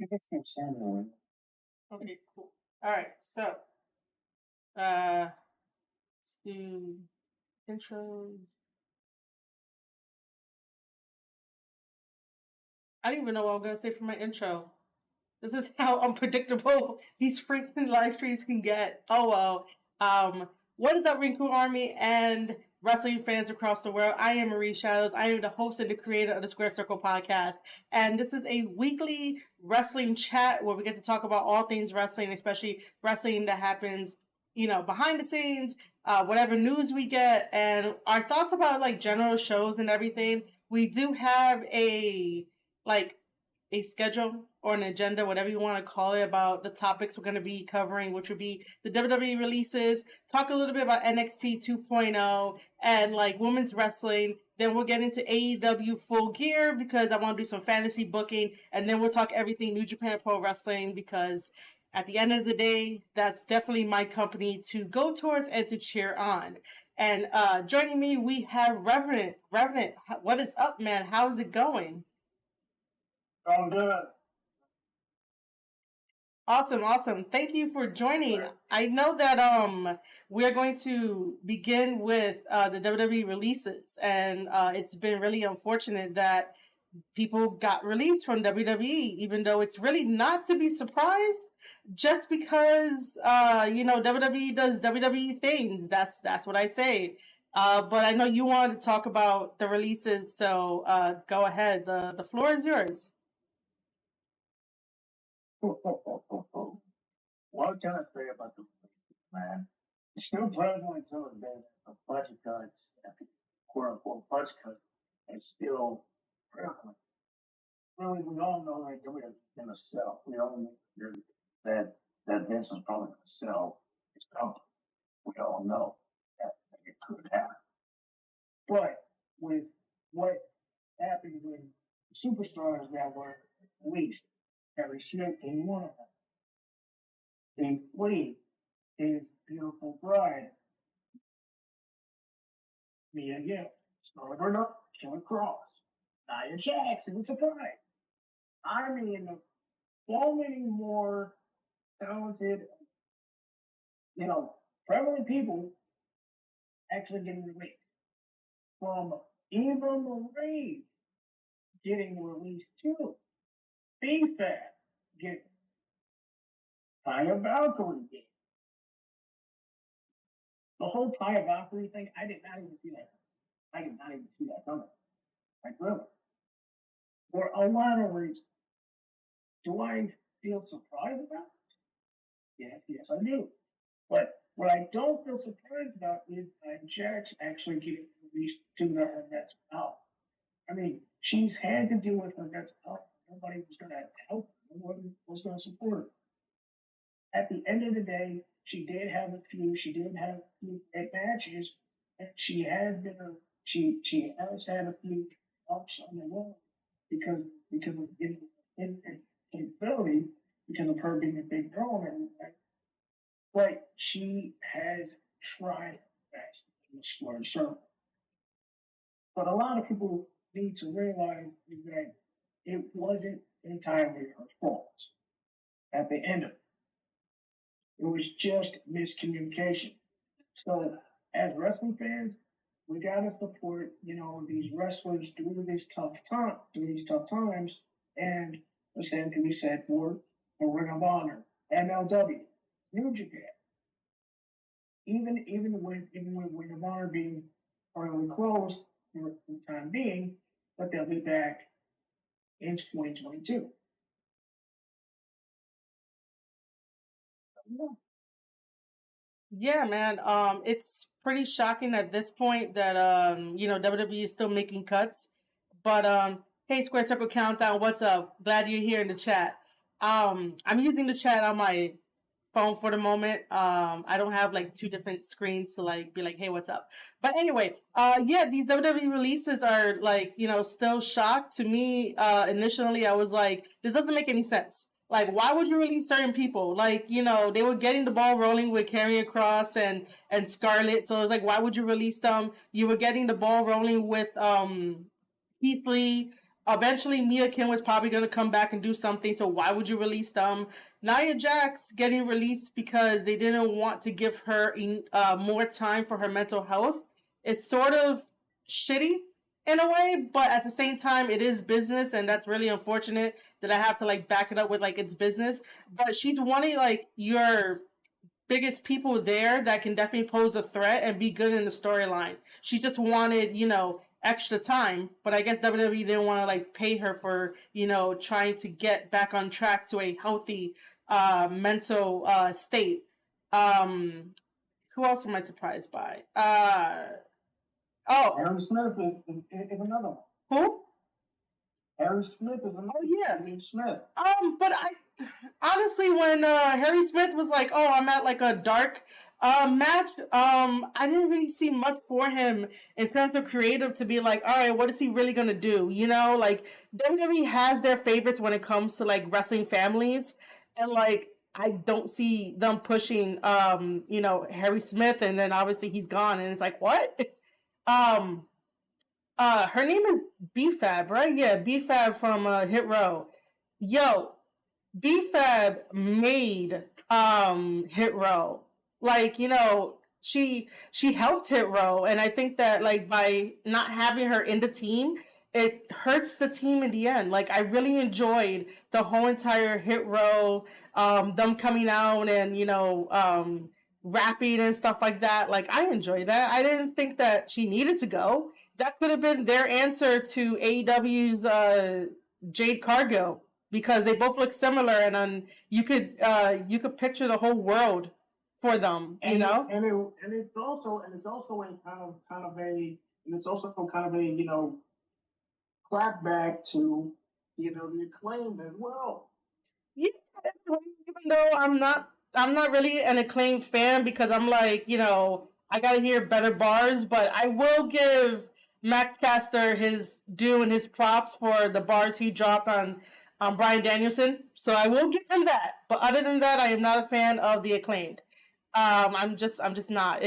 I guess they're similar. Okay, cool. All right, so uh, let's do intros. I don't even know what I'm gonna say for my intro. This is how unpredictable these freaking live streams can get. Oh well. What is up, Rinku Army and wrestling fans across the world? I am Marie Shadows. I am the host and the creator of the Square Circle podcast, and this is a weekly wrestling chat where we get to talk about all things wrestling, especially wrestling that happens, behind the scenes. Whatever news we get, and our thoughts about like general shows and everything. We do have like a schedule or an agenda, whatever you want to call it, about the topics we're going to be covering, which would be the WWE releases, talk a little bit about NXT 2.0 and like women's wrestling. Then we'll get into AEW Full Gear because I want to do some fantasy booking. And then we'll talk everything New Japan Pro Wrestling because at the end of the day, that's definitely my company to go towards and to cheer on. And joining me, we have Reverend. Reverend, what is up, man? How's it going? I'm good. Awesome. Thank you for joining. I know that we're going to begin with the WWE releases, and it's been really unfortunate that people got released from WWE, even though it's really not to be surprised, just because WWE does WWE things. That's what I say. But I know you wanted to talk about the releases, so go ahead. The floor is yours. What can I say about the releases, man? It's still presently until the day a budget cuts, quote unquote budget cuts, and still prevalent. Really, we all know that WWE's going to sell. We all know that Vince is probably going to sell his company. We all know that it could happen. But with what happened with the superstars that were released, that received a one of them, they flee his beautiful bride, Mia Yim, Scarlett Bordeaux, Killer Cross, Nia Jax, it was a surprise. I mean, so many more talented, prevalent people actually getting released. From Eva Marie getting released too. B-Fat getting Taya Valkyrie getting. The whole Taya Valkyrie thing, I did not even see that. I did not even see that coming. Like, really. For a lot of reasons. Do I feel surprised about it? Yes, I do. But what I don't feel surprised about is Jax actually getting released to her next out. I mean, she's had to deal with her next out. Nobody was going to help her. Nobody was going to support her. At the end of the day, she did have a few. She did have a few great matches, and she has has had a few ups on the road because of getting capability because of her being a big girl and everything. But she has tried best in the square circle. But a lot of people need to realize that it wasn't entirely her fault at the end of it. It was just miscommunication. So, as wrestling fans, we gotta support, these wrestlers through these tough times, and the same can be said for Ring of Honor, MLW, New Japan. Even with Ring of Honor being permanently closed for the time being, but they'll be back in 2022. Yeah, man. It's pretty shocking at this point that WWE is still making cuts. But hey, Square Circle Countdown, what's up? Glad you're here in the chat. I'm using the chat on my phone for the moment. I don't have like two different screens to like be like, hey, what's up? But anyway, yeah, these WWE releases are like, still shocked to me. Initially, I was like, this doesn't make any sense. Like, why would you release certain people? Like, they were getting the ball rolling with Karrion Cross and Scarlett. So it was like, why would you release them? You were getting the ball rolling with Keith Lee, Eventually, Mia Kim was probably going to come back and do something. So why would you release them? Nia Jax getting released because they didn't want to give her more time for her mental health. It's sort of shitty in a way, but at the same time, it is business, and that's really unfortunate that I have to like back it up with like it's business. But she's one of like your biggest people there that can definitely pose a threat and be good in the storyline. She just wanted, extra time, but I guess WWE didn't want to like pay her for, trying to get back on track to a healthy mental state. Um who else am I surprised by? Oh, Aaron Smith is another one. who? Harry Smith is another. Oh yeah. Harry Smith. But I honestly, when Harry Smith was like, "Oh, I'm at like a dark match," I didn't really see much for him in terms of creative to be like, "All right, what is he really gonna do?" Like WWE has their favorites when it comes to like wrestling families, and like I don't see them pushing, Harry Smith, and then obviously he's gone, and it's like what? Um, her name is BFAB, right? Yeah, BFAB from Hit Row. Yo, BFAB made Hit Row. Like, she helped Hit Row, and I think that like by not having her in the team, it hurts the team in the end. Like I really enjoyed the whole entire Hit Row, them coming out and rapping and stuff like that. Like I enjoyed that. I didn't think that she needed to go. That could have been their answer to AEW's Jade Cargill, because they both look similar, and you could picture the whole world for them, and it's also a clapback to the Acclaim as well. Yeah, even though I'm not really an Acclaimed fan, because I'm like, I gotta hear better bars, but I will give Max Caster his due and his props for the bars he dropped on Brian Danielson. So I will give him that. But other than that, I am not a fan of the Acclaimed. I'm just not.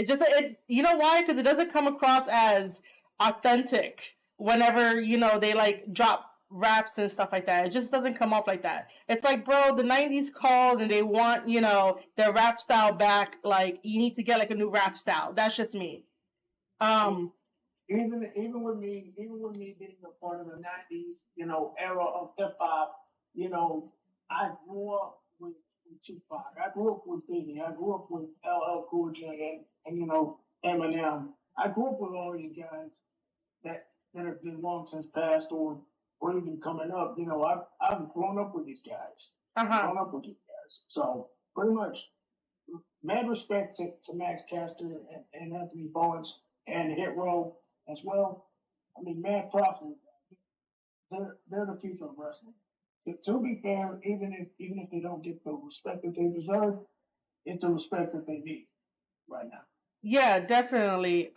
You know why? Because it doesn't come across as authentic whenever they like drop raps and stuff like that. It just doesn't come off like that. It's like, bro, the '90s called and they want their rap style back. Like you need to get like a new rap style. That's just me. Um, Even with me being a part of the '90s, era of hip hop, I grew up with Tupac. I grew up with Biggie. I grew up with LL Cool J and Eminem. I grew up with all these guys that have been long since passed or even coming up. I've grown up with these guys. Grown up with these guys. So pretty much, mad respect to Max Caster and Anthony Bowens and Hit Row as well. I mean, mad props. They're the future of wrestling. To be fair, even if they don't get the respect that they deserve, it's the respect that they need right now. yeah, definitely.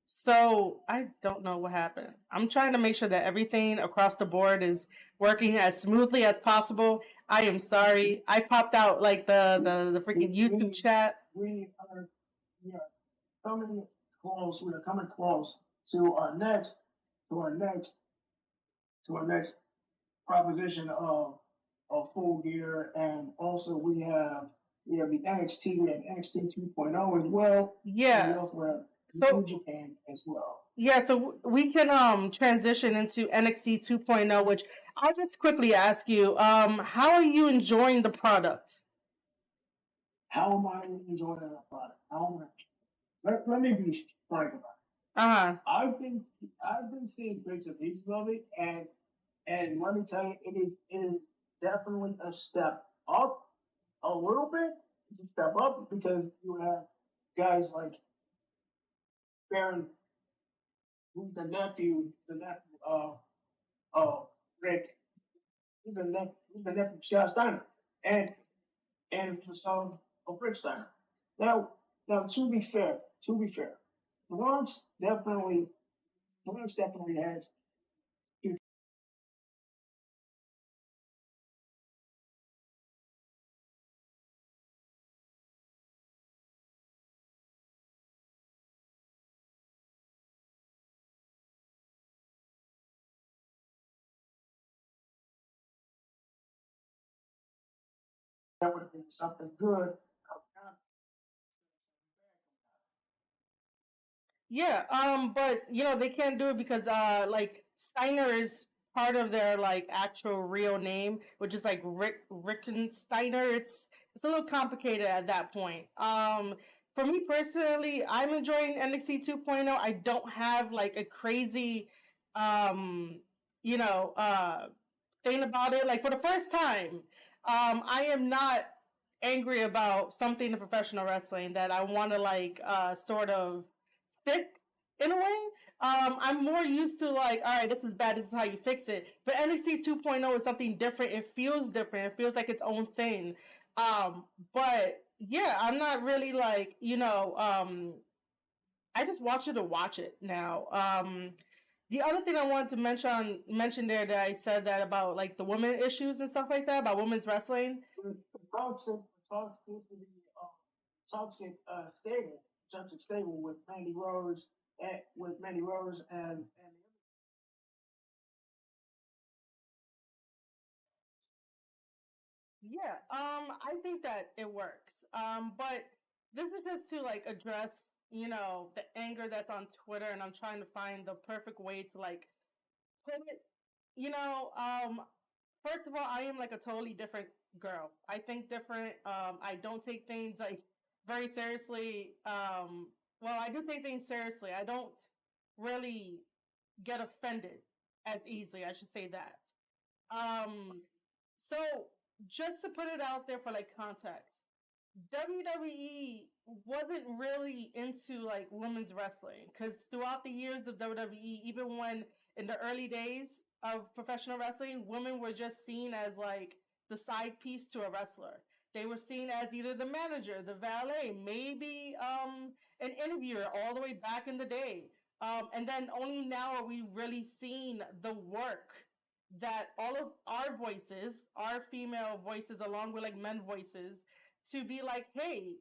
So I don't know what happened. I'm trying to make sure that everything across the board is working as smoothly as possible. I am sorry. I popped out like the freaking YouTube chat. We are coming close. We are coming close to to our next to our next proposition of Full Gear, and also we have the NXT, we have NXT 2.0 as well, and we Yeah. also have So New Japan as well. yeah, so we can transition into NXT 2.0, which I'll just quickly ask you, how are you enjoying the product? How am I enjoying that product? How am I? Let me be frank about it. Uh-huh. I've been seeing bits and pieces of it, and let me tell you, it is definitely a step up a little bit. It's a step up because you have guys like Baron, who's the nephew Rick, who's the nephew of Scott Steiner, and the son of Rick Steiner. Now, to be fair, Bronx definitely Bronx definitely has That would have been something good. Yeah, but they can't do it because like Steiner is part of their like actual real name, which is like Rickensteiner. It's a little complicated at that point. For me personally, I'm enjoying NXT 2.0. I don't have like a crazy um you know thing about it. Like for the first time, I am not angry about something in professional wrestling that I want to like sort of fix in a way. I'm more used to like, all right, this is bad. This is how you fix it. But NXT 2.0 is something different. It feels different. It feels like its own thing. But yeah, I'm not really like I just watch it to watch it now. The other thing I wanted to mention there that I said that about like the women issues and stuff like that about women's wrestling. The toxic, toxic stable, toxic stable with Mandy Rose, and Yeah, I think that it works. But this is just to like address, the anger that's on Twitter, and I'm trying to find the perfect way to like put it. You know, um, First of all, I am like a totally different girl. I think different. I don't take things like very seriously. Well, I do take things seriously. I don't really get offended as easily. I should say that. Um, so just to put it out there for like context, WWE wasn't really into like women's wrestling because throughout the years of WWE, even when in the early days of professional wrestling, women were just seen as like the side piece to a wrestler. They were seen as either the manager, the valet, maybe an interviewer all the way back in the day. And then only now are we really seeing the work that all of our voices, our female voices, along with like men voices, to be like, hey,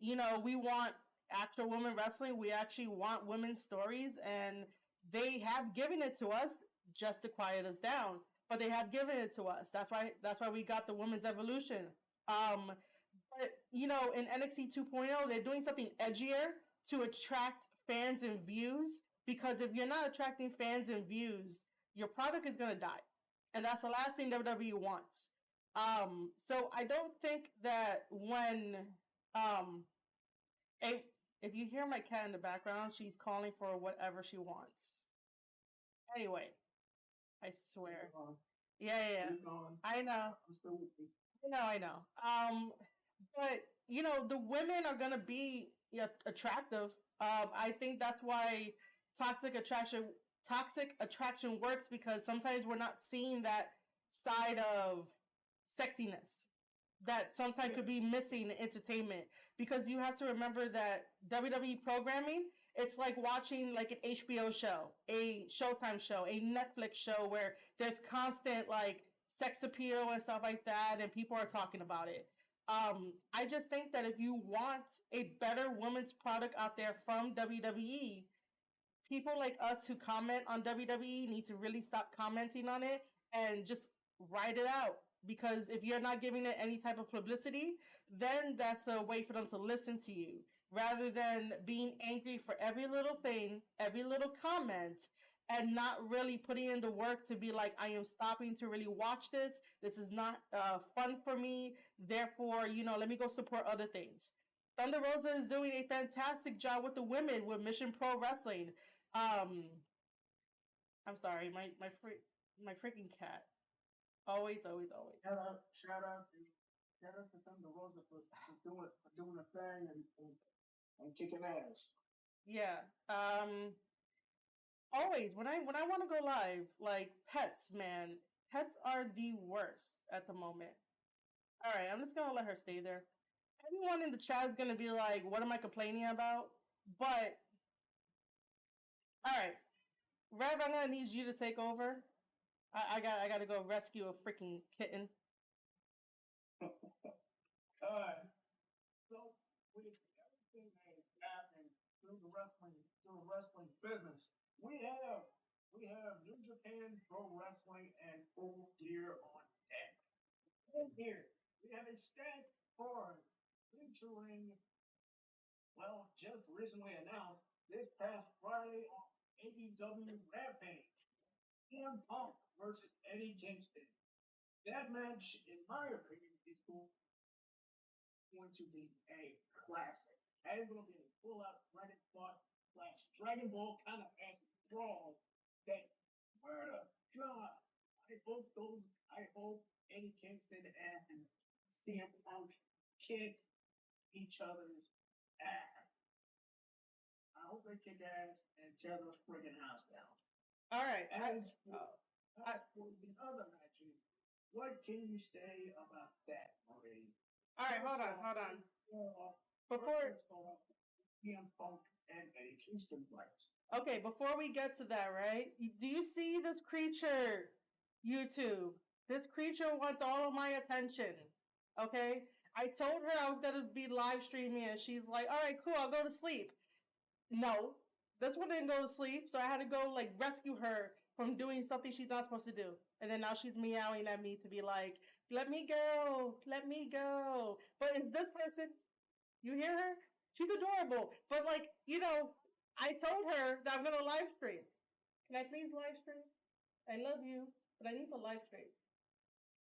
we want actual women wrestling. We actually want women's stories, and they have given it to us just to quiet us down. But they have given it to us. That's why we got the women's evolution. But in NXT 2.0, they're doing something edgier to attract fans and views. Because if you're not attracting fans and views, your product is gonna die, and that's the last thing WWE wants. So I don't think that when um, if, if you hear my cat in the background, she's calling for whatever she wants. Anyway, I swear. Yeah, yeah, yeah. I know. I know. But the women are gonna be, yeah, attractive. I think that's why toxic attraction toxic attraction works, because sometimes we're not seeing that side of sexiness that sometimes could be missing in entertainment, because you have to remember that WWE programming, it's like watching like an HBO show, a Showtime show, a Netflix show where there's constant like sex appeal and stuff like that, and people are talking about it. I just think that if you want a better women's product out there from WWE, people like us who comment on WWE need to really stop commenting on it and just write it out. Because if you're not giving it any type of publicity, then that's a way for them to listen to you rather than being angry for every little thing, every little comment, and not really putting in the work to be like, I am stopping to really watch this. This is not fun for me. Therefore, let me go support other things. Thunder Rosa is doing a fantastic job with the women with Mission Pro Wrestling. Um, I'm sorry, my freaking cat. Always, always, always. Shout out to Thunder Rosa for doing a thing and kicking ass. Yeah. Always when I want to go live, like pets, man, pets are the worst at the moment. All right, I'm just gonna let her stay there. Everyone in the chat is gonna be like, "What am I complaining about?" But all right, Rev, I'm gonna need you to take over. I gotta go rescue a freaking kitten. Alright, so with everything that has happened through the wrestling business, we have New Japan Pro Wrestling and Full Gear on deck. In here, we have a stacked card featuring, well, just recently announced this past Friday on AEW Rampage. CM Punk versus Eddie Kingston. That match, in my opinion, is going to be a classic. That is going to be a full-out Dragon Ball slash Dragon Ball kind of brawl. That, word of God, I hope Eddie Kingston and CM Punk kick each other's ass. I hope they kick ass and tear the friggin' house down. All right. As for the other matches, what can you say about that, Marie? All right, hold on. Before CM Punk and Eddie Kingston fights. Okay, before we get to that, right? Do you see this creature, YouTube? This creature wants all of my attention. Okay? I told her I was gonna be live streaming, and she's like, "All right, cool, I'll go to sleep." No, this one didn't go to sleep, so I had to go like rescue her from doing something she's not supposed to do. And then now she's meowing at me to be like, "Let me go, let me go." But it's this person. You hear her? She's adorable. But like, I told her that I'm gonna live stream. Can I please live stream? I love you, but I need to live stream.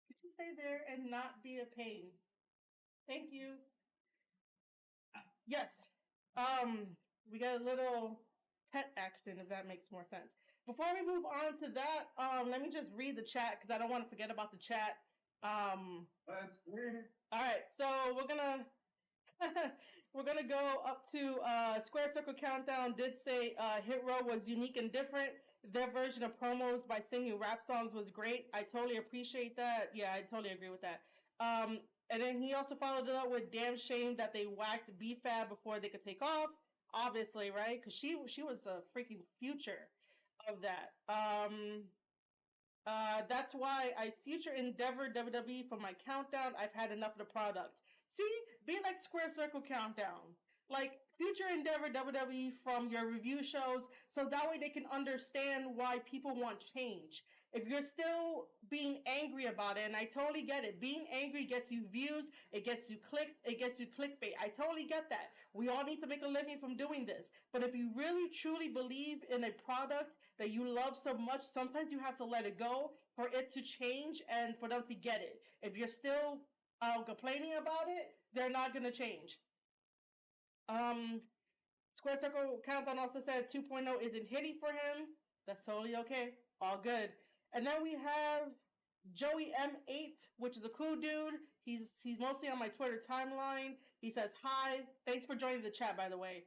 Could you stay there and not be a pain? Thank you. Yes. We got a little pet action, if that makes more sense. Before we move on to that, let me just read the chat because I don't want to forget about the chat. That's weird. All right, so we're gonna we're gonna go up to Square Circle Countdown. Did say Hit Row was unique and different. Their version of promos by singing rap songs was great. I totally appreciate that. Yeah, I totally agree with that. And then he also followed it up with damn shame that they whacked B-Fab before they could take off. Obviously, right? Because she was a freaking future of that. That's why I future endeavor WWE for my countdown. I've had enough of the product. See, be like Square Circle Countdown. Like, future endeavor WWE from your review shows so that way they can understand why people want change. If you're still being angry about it, and I totally get it, being angry gets you views, it gets you clicks, it gets you clickbait. I totally get that. We all need to make a living from doing this. But if you really truly believe in a product that you love so much, sometimes you have to let it go for it to change and for them to get it. If you're still complaining about it, they're not going to change. Square Circle Countdown also said 2.0 isn't hitting for him. That's totally okay. All good. And then we have Joey M8, which is a cool dude. He's mostly on my Twitter timeline. He says, "Hi. Thanks for joining the chat, by the way."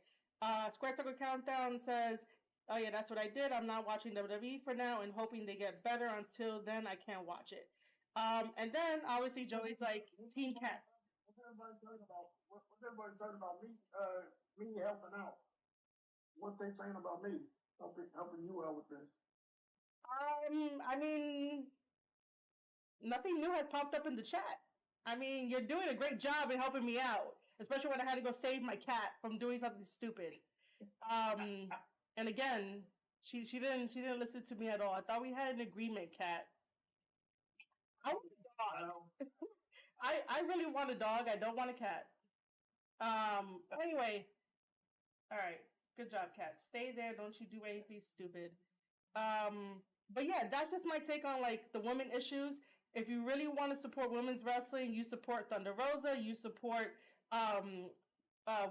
Square Circle Countdown says, "Oh yeah, that's what I did. I'm not watching WWE for now and hoping they get better. Until then, I can't watch it." And then obviously Joey's like, "Team Cat." What's everybody talking about me? Me helping out. What they saying about me helping you out with this? I mean, nothing new has popped up in the chat. I mean, you're doing a great job in helping me out, especially when I had to go save my cat from doing something stupid. And again, she didn't listen to me at all. I thought we had an agreement, Cat. I want a dog. I really want a dog. I don't want a cat. Anyway, all right. Good job, Cat. Stay there. Don't you do anything stupid. But yeah, that's just my take on like the women issues. If you really want to support women's wrestling, you support Thunder Rosa. You support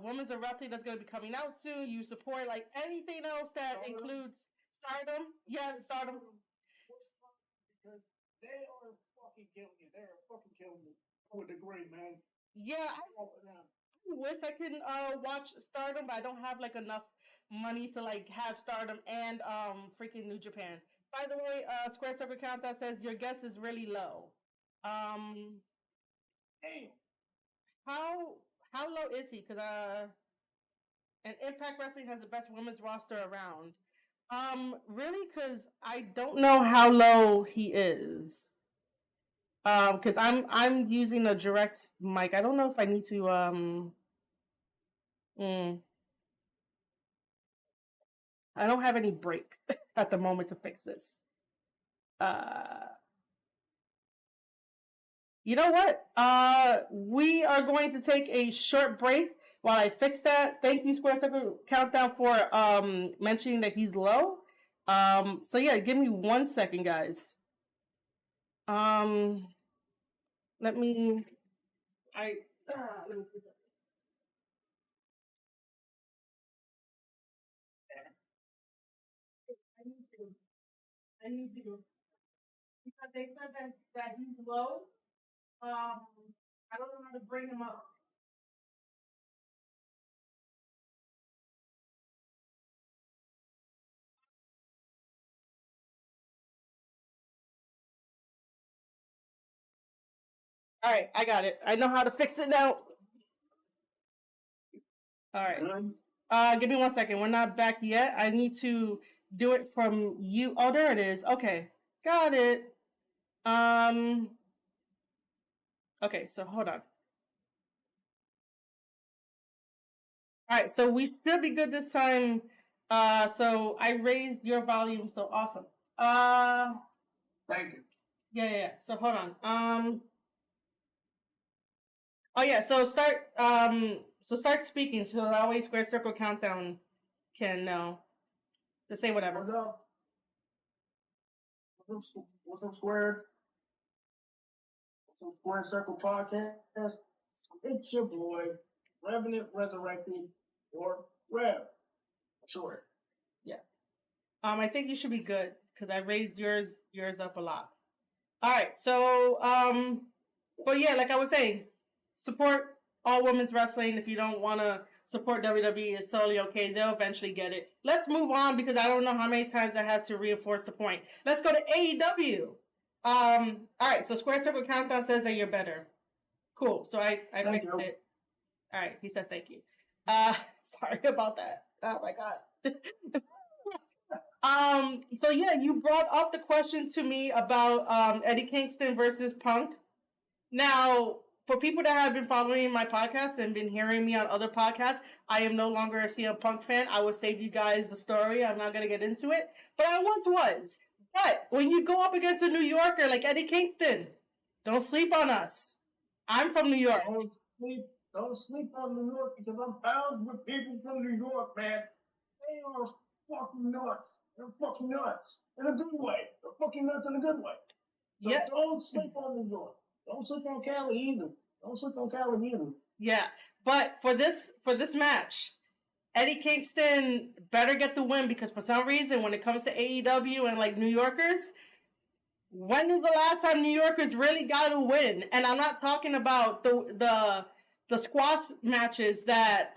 women's wrestling that's going to be coming out soon. You support like anything else that includes Stardom. Yeah, Stardom. Because they are fucking killing you. They are fucking killing you with the green, man. Yeah, I wish I can watch Stardom, but I don't have like enough money to like have Stardom and freaking New Japan. By the way, Square Circle Countdown says your guess is really low. Damn. How low is he? Because and Impact Wrestling has the best women's roster around. Really? Because I don't know how low he is. Because I'm using a direct mic. I don't know if I need to I don't have any break at the moment to fix this. You know what? We are going to take a short break while I fix that. Thank you, Square Circle Countdown, for mentioning that he's low. So yeah, give me 1 second, guys. Um, let me. I let me see. I need to. I need to because they said that he's low. I don't know how to bring him up. All right, I got it. I know how to fix it now. All right. Give me 1 second. We're not back yet. I need to do it from you. Oh, there it is. Okay, got it. Um. Okay, so hold on. All right, so we should be good this time. So I raised your volume, so awesome. Thank you. Yeah. So hold on. Oh yeah. So start speaking. So that way, Squared Circle Countdown can know to say whatever. What's up? What's up, Square? What's up, Square Circle Podcast? It's your boy, Revenant Resurrected, or Rev, short. Yeah. I think you should be good because I raised yours up a lot. All right. So but yeah, like I was saying, support all women's wrestling. If you don't want to support WWE, it's totally okay. They'll eventually get it. Let's move on because I don't know how many times I have to reinforce the point. Let's go to AEW. All right. So Square Circle Countdown says that you're better. Cool. So I fixed it. All right. He says thank you. Sorry about that. Oh my god. So yeah, you brought up the question to me about Eddie Kingston versus Punk. Now, for people that have been following my podcast and been hearing me on other podcasts, I am no longer a CM Punk fan. I will save you guys the story. I'm not gonna get into it, but I once was. But when you go up against a New Yorker like Eddie Kingston, don't sleep on us. I'm from New York. Don't sleep on New York because I'm bound with people from New York, man. They are fucking nuts. They're fucking nuts in a good way. They're fucking nuts in a good way. So Yeah. don't sleep on New York. Don't sleep on Cali either. Don't sleep on Cali either. Yeah, but for this match, Eddie Kingston better get the win because for some reason, when it comes to AEW and like New Yorkers, when is the last time New Yorkers really got a win? And I'm not talking about the squash matches that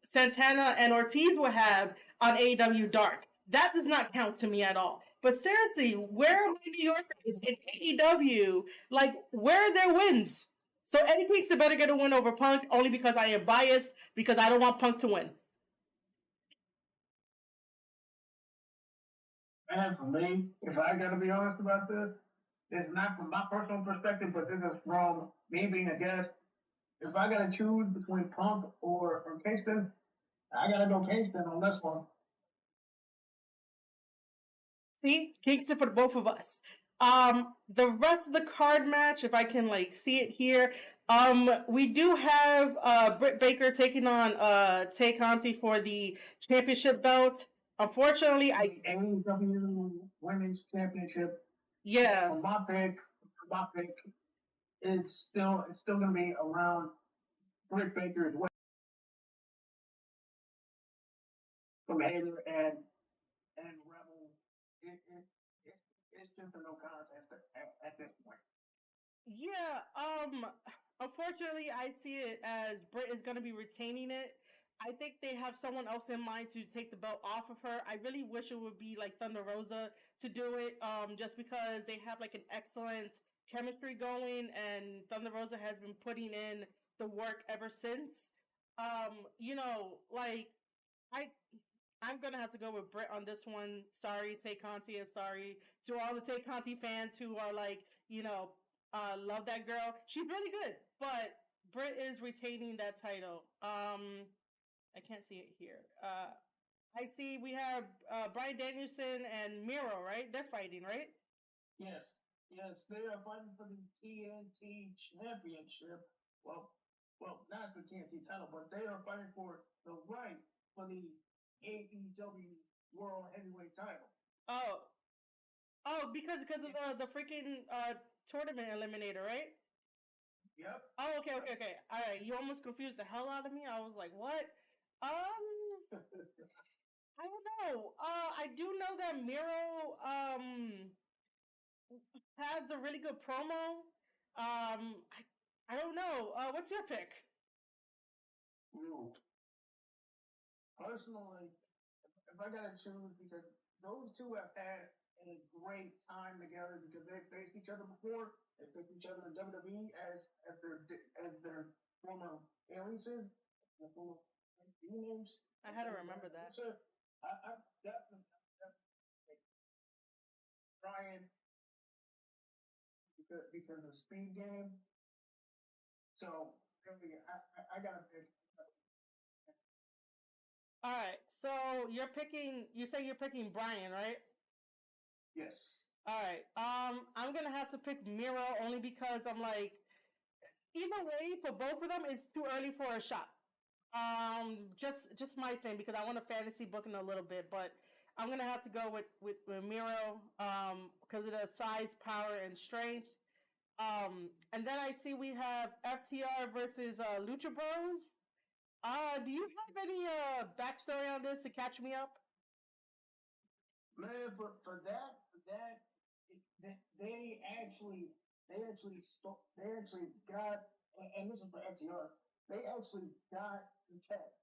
Santana and Ortiz will have on AEW Dark. That does not count to me at all. But seriously, where are my New Yorkers in AEW? Like, where are their wins? So Eddie Kingston better get a win over Punk only because I am biased because I don't want Punk to win. And for me, if I gotta be honest about this, it's not from my personal perspective, but this is from me being a guest. If I gotta choose between Punk or Kingston, I gotta go Kingston on this one. See, Kingston for both of us. The rest of the card match, if I can like see it here, we do have Britt Baker taking on Tay Conti for the championship belt. Unfortunately, I AEW Women's Championship. yeah. For my pick, it's still gonna be around Britt Baker's way from Hater and Rebel. It's just a no contest at this point. Yeah, unfortunately I see it as Britt is gonna be retaining it. I think they have someone else in mind to take the belt off of her. I really wish it would be like Thunder Rosa to do it, just because they have like an excellent chemistry going and Thunder Rosa has been putting in the work ever since. Like I I'm gonna have to go with Britt on this one. Sorry, Tay Conti, and sorry to all the Tay Conti fans who are like, love that girl. She's really good, but Britt is retaining that title. I can't see it here. I see we have Brian Danielson and Miro, right? They're fighting, right? Yes. Yes, they are fighting for the TNT Championship. Well, not the TNT title, but they are fighting for the right for the AEW World Heavyweight title. Oh, because of the freaking tournament eliminator, right? Yep. Oh, okay. All right, you almost confused the hell out of me. I was like, what? I don't know. I do know that Miro has a really good promo. I don't know. What's your pick? Personally, if I gotta choose, because those two have had a great time together because they faced each other before. They faced each other in WWE as their former aliases, their former names. I had to remember that. I definitely Brian because of speed game. So really, I gotta pick. All right, so you're picking. You say you're picking Brian, right? Yes. All right. I'm gonna have to pick Miro only because I'm like, either way for both of them, it's too early for a shot. Just my thing because I want to fantasy book in a little bit, but I'm gonna have to go with Miro because of the size, power, and strength. And then I see we have FTR versus Lucha Bros. Do you have any backstory on this to catch me up? Man, for that, they actually got, and this is for FTR. They actually got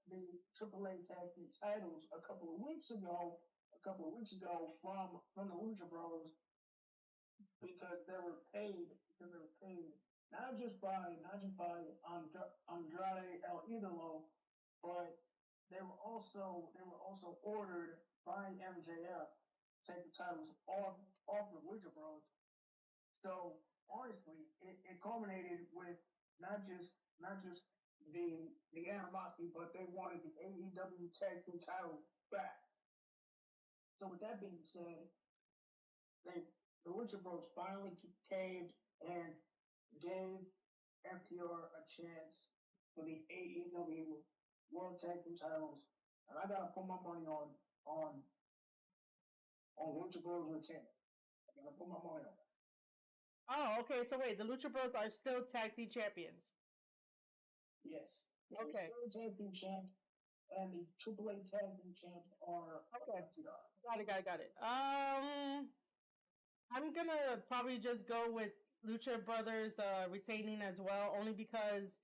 the AAA tag team titles a couple of weeks ago. From the Lucha Bros because they were paid. Not just by Andrade El Idolo, but they were also ordered by MJF to take the titles off the Lucha Bros. So honestly, it culminated with not just the animosity, but they wanted the AEW tag team titles back. So with that being said, the Lucha Bros finally caved and gave FTR a chance for the AEW World Tag Team titles, and I gotta put my money on Lucha Bros retaining. I gotta put my money on that. Oh, okay. So wait, the Lucha Bros are still tag team champions. Yes. Okay. Still tag team champ, and the AAA tag team champ are okay. FTR. Got it. I'm gonna probably just go with Lucha Brothers retaining as well, only because,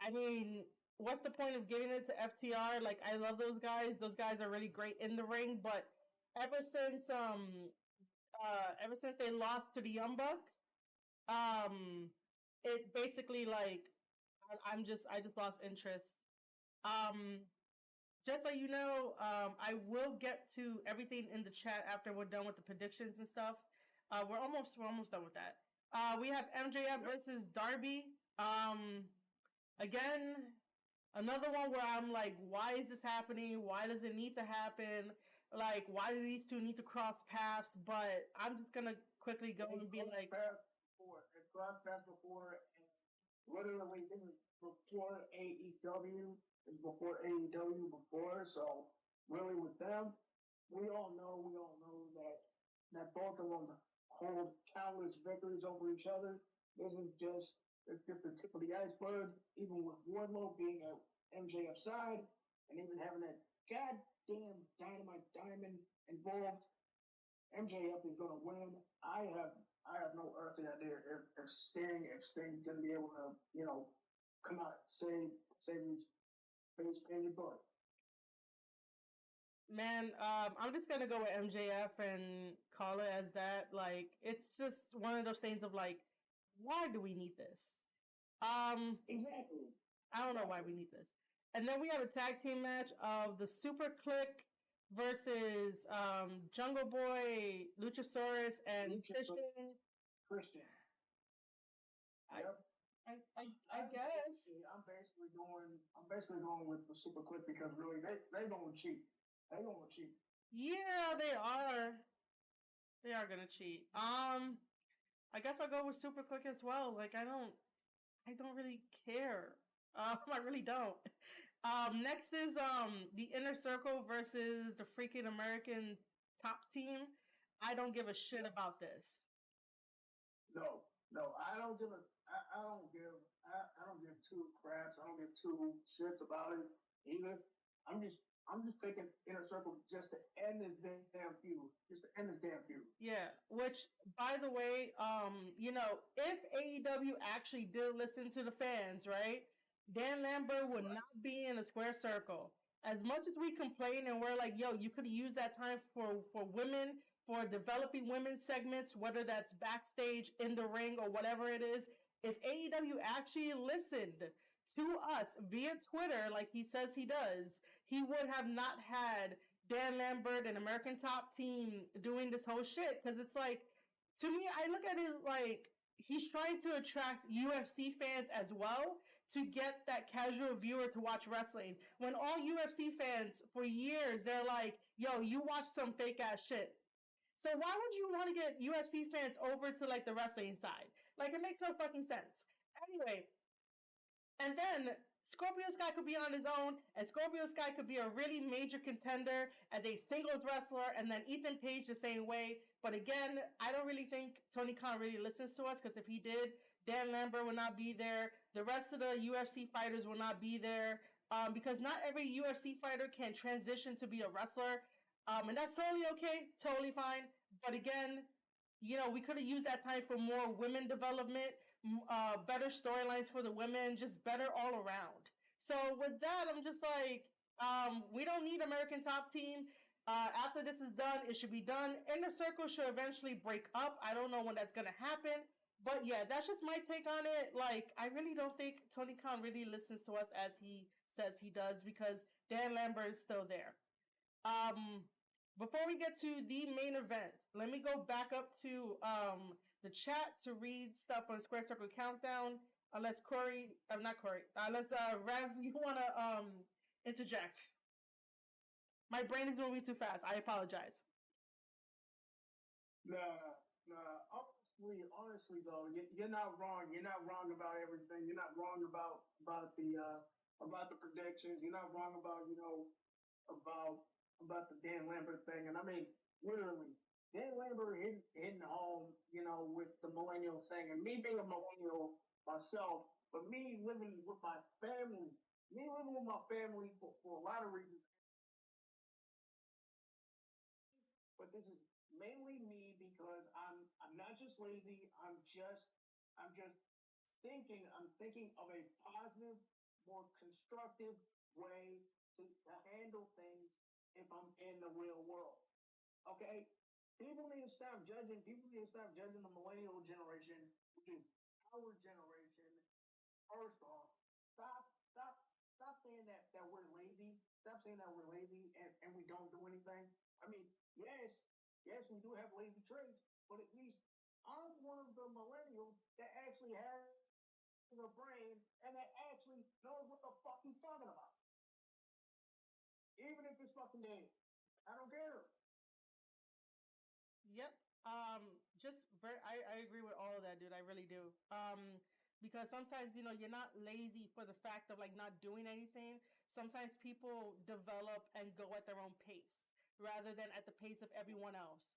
I mean, what's the point of giving it to FTR? Like, I love those guys. Those guys are really great in the ring, but ever since they lost to the Young Bucks, it basically like I just lost interest. Just so you know, I will get to everything in the chat after we're done with the predictions and stuff. We're almost done with that. We have MJF versus Darby. Again, another one where I'm like, why is this happening? Why does it need to happen? Like, why do these two need to cross paths? But I'm just gonna quickly go and be like, it crossed paths before, and literally this is before AEW. It's before AEW before, so really with them, we all know that both of them hold countless victories over each other. It's just the tip of the iceberg. Even with Wardlow being at MJF's side, and even having that goddamn Dynamite Diamond involved, MJF is gonna win. I have no earthly idea if Sting's gonna be able to, come out save his face painted butt. man, I'm just gonna go with MJF and call it as that. Like, it's just one of those things of like, why do we need this? Exactly. I don't know why we need this. And then we have a tag team match of the Super Click versus Jungle Boy, Luchasaurus, and Christian. Yep. I guess. I'm basically going with the Super Click because really they gonna cheat. Yeah, they are. They are gonna cheat. I guess I'll go with Super Click as well. Like I don't really care. I really don't. Next is the Inner Circle versus the freaking American Top Team. I don't give a shit about this. No, no, I don't give two craps. I don't give two shits about it either. I'm just, I'm just picking Inner Circle just to end this damn feud. Just to end this damn feud. Yeah, which by the way, if AEW actually did listen to the fans, right? Dan Lambert would not be in a square circle. As much as we complain and we're like, yo, you could use that time for women, for developing women's segments, whether that's backstage, in the ring, or whatever it is. If AEW actually listened to us via Twitter, like he says he does, he would have not had Dan Lambert and American Top Team doing this whole shit. Because it's like, to me, I look at it like he's trying to attract UFC fans as well to get that casual viewer to watch wrestling. When all UFC fans for years, they're like, yo, you watch some fake ass shit. So why would you want to get UFC fans over to like the wrestling side? Like it makes no fucking sense. Anyway, and then Scorpio Sky could be on his own, and Scorpio Sky could be a really major contender as a singles wrestler, and then Ethan Page the same way. But again, I don't really think Tony Khan really listens to us, because if he did, Dan Lambert will not be there. The rest of the UFC fighters will not be there, because not every UFC fighter can transition to be a wrestler. And that's totally okay, totally fine. But again, we could have used that time for more women development, better storylines for the women, just better all around. So with that, I'm just like, we don't need American Top Team. After this is done, it should be done. Inner Circle should eventually break up. I don't know when that's gonna happen. But yeah, that's just my take on it. Like, I really don't think Tony Khan really listens to us as he says he does, because Dan Lambert is still there. Um, Before we get to the main event, let me go back up to the chat to read stuff on Square Circle Countdown. Unless Corey, not Corey, unless Rev, you wanna interject. My brain is moving too fast. I apologize. Nah, nah. Honestly though, you're not wrong. You're not wrong about everything. You're not wrong about the predictions. You're not wrong about about the Dan Lambert thing. And I mean, literally, Dan Lambert hitting home, with the millennial thing, and me being a millennial myself, but me living with my family for a lot of reasons. But this is mainly me because I'm not just lazy. I'm just thinking of a positive, more constructive way to handle things if I'm in the real world. Okay? People need to stop judging. People need to stop judging the millennial generation, which is our generation. First off, stop saying that we're lazy. Stop saying that we're lazy and we don't do anything. I mean, yes, we do have lazy traits, but at least I'm one of the millennials that actually has a brain and that actually knows what the fuck he's talking about. Even if it's fucking dead. I don't care. Yep. Just very, I agree with all of that, dude. I really do. Because sometimes, you're not lazy for the fact of like not doing anything. Sometimes people develop and go at their own pace rather than at the pace of everyone else,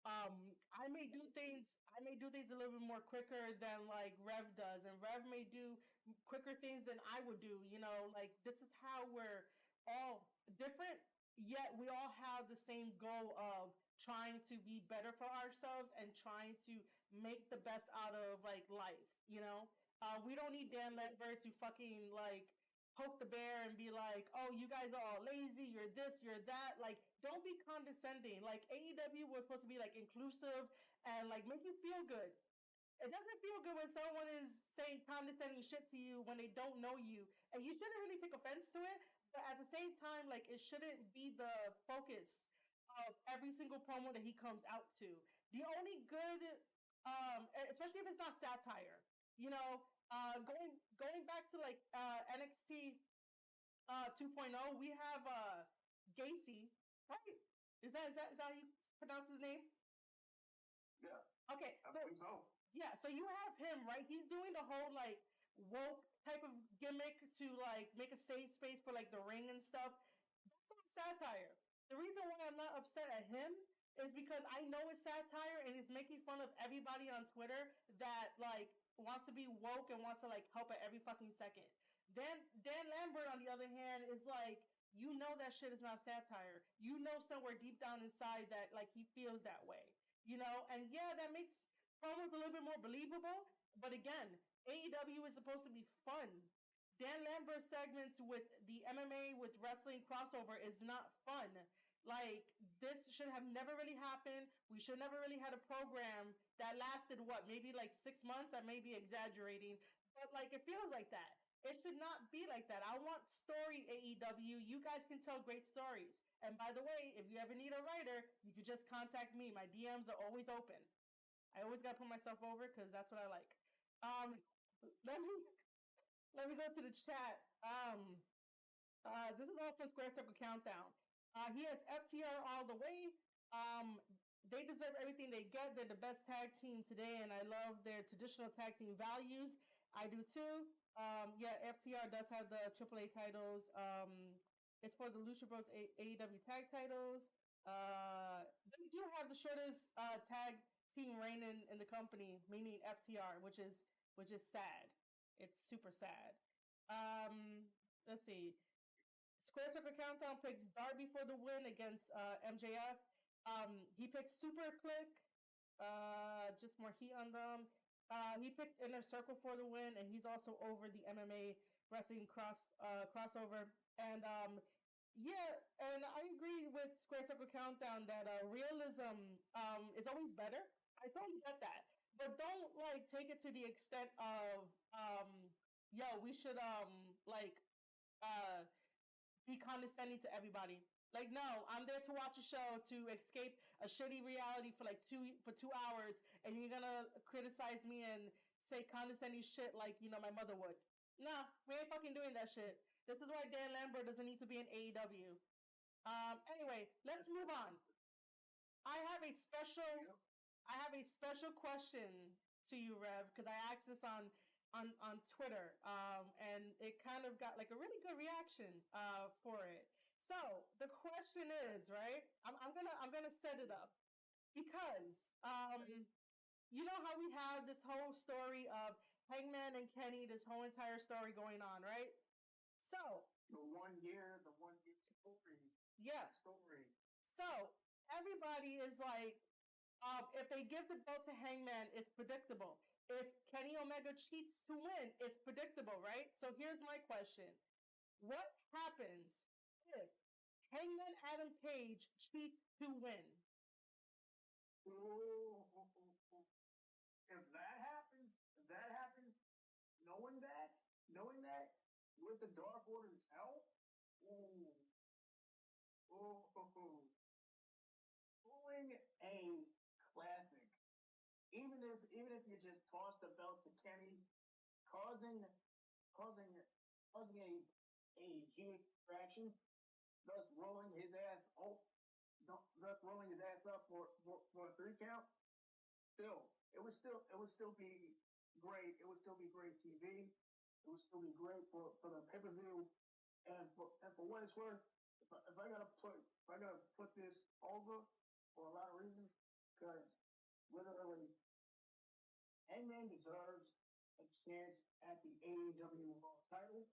I may do things a little bit more quicker than like Rev does, and Rev may do quicker things than I would do, like this is how we're all different, yet we all have the same goal of trying to be better for ourselves and trying to make the best out of like life. We don't need Dan Lambert to fucking like poke the bear and be like, oh, you guys are all lazy, you're this, you're that. Like, don't be condescending. Like, AEW was supposed to be like inclusive and like make you feel good. It doesn't feel good when someone is saying condescending shit to you when they don't know you, and you shouldn't really take offense to it. But at the same time, like it shouldn't be the focus of every single promo that he comes out to. The only good, especially if it's not satire, going back to like NXT 2.0, we have Gacy, right? Is that how you pronounce his name? Yeah. Okay. I think so. Yeah, so you have him, right? He's doing the whole like woke type of gimmick to like make a safe space for like the ring and stuff. That's all satire. The reason why I'm not upset at him is because I know it's satire and it's making fun of everybody on Twitter that like wants to be woke and wants to like help at every fucking second. Dan Lambert, on the other hand, is like, you know that shit is not satire. You know somewhere deep down inside that like he feels that way. You know, and yeah, that makes promos a little bit more believable. But again, AEW is supposed to be fun. Dan Lambert's segments with the MMA with wrestling crossover is not fun. Like, this should have never really happened. We should never really had a program that lasted what, maybe like 6 months? I may be exaggerating, but like it feels like that. It should not be like that. I want story AEW. You guys can tell great stories. And by the way, if you ever need a writer, you can just contact me. My DMs are always open. I always gotta put myself over because that's what I like. Um, let me let me go to the chat. This is all from Square Circle Countdown. He has FTR all the way. Um, they deserve everything they get. They're the best tag team today, and I love their traditional tag team values. I do too. Yeah, FTR does have the AAA titles. It's for the Lucha Bros AEW tag titles. They do have the shortest tag team reign in the company, meaning FTR, which is sad. It's super sad. Let's see. Square Circle Countdown picks Darby for the win against MJF. He picked Super Click, just more heat on them. He picked Inner Circle for the win, and he's also over the MMA wrestling crossover. And yeah, and I agree with Square Circle Countdown that realism is always better. I totally get that, but don't like take it to the extent of yo, we should uh be condescending to everybody. Like, no, I'm there to watch a show to escape a shitty reality for like 2 hours, and you're gonna criticize me and say condescending shit like my mother would. Nah, we ain't fucking doing that shit. This is why Dan Lambert doesn't need to be in AEW. Anyway, let's move on. I have a special I have a special question to you, Rev, because I asked this on Twitter, and it kind of got like a really good reaction for it. So the question is, right? I'm gonna set it up because you know how we have this whole story of Hangman and Kenny, this whole entire story going on, right? So the 1 year story. Yeah. Story. So everybody is like, if they give the belt to Hangman, it's predictable. If Kenny Omega cheats to win, it's predictable, right? So here's my question. What happens if Hangman Adam Page cheats to win? If that happens, knowing that, with the Dark Order's help, pulling a classic. Even if you just toss the belt to Kenny, causing causing a huge distraction, thus rolling his ass up for a 3 count. It would still be great. It would still be great TV. It would still be great for the pay-per-view. And for what it's worth, if I gotta put this over for a lot of reasons, because literally Hangman deserves a chance at the AEW World Title,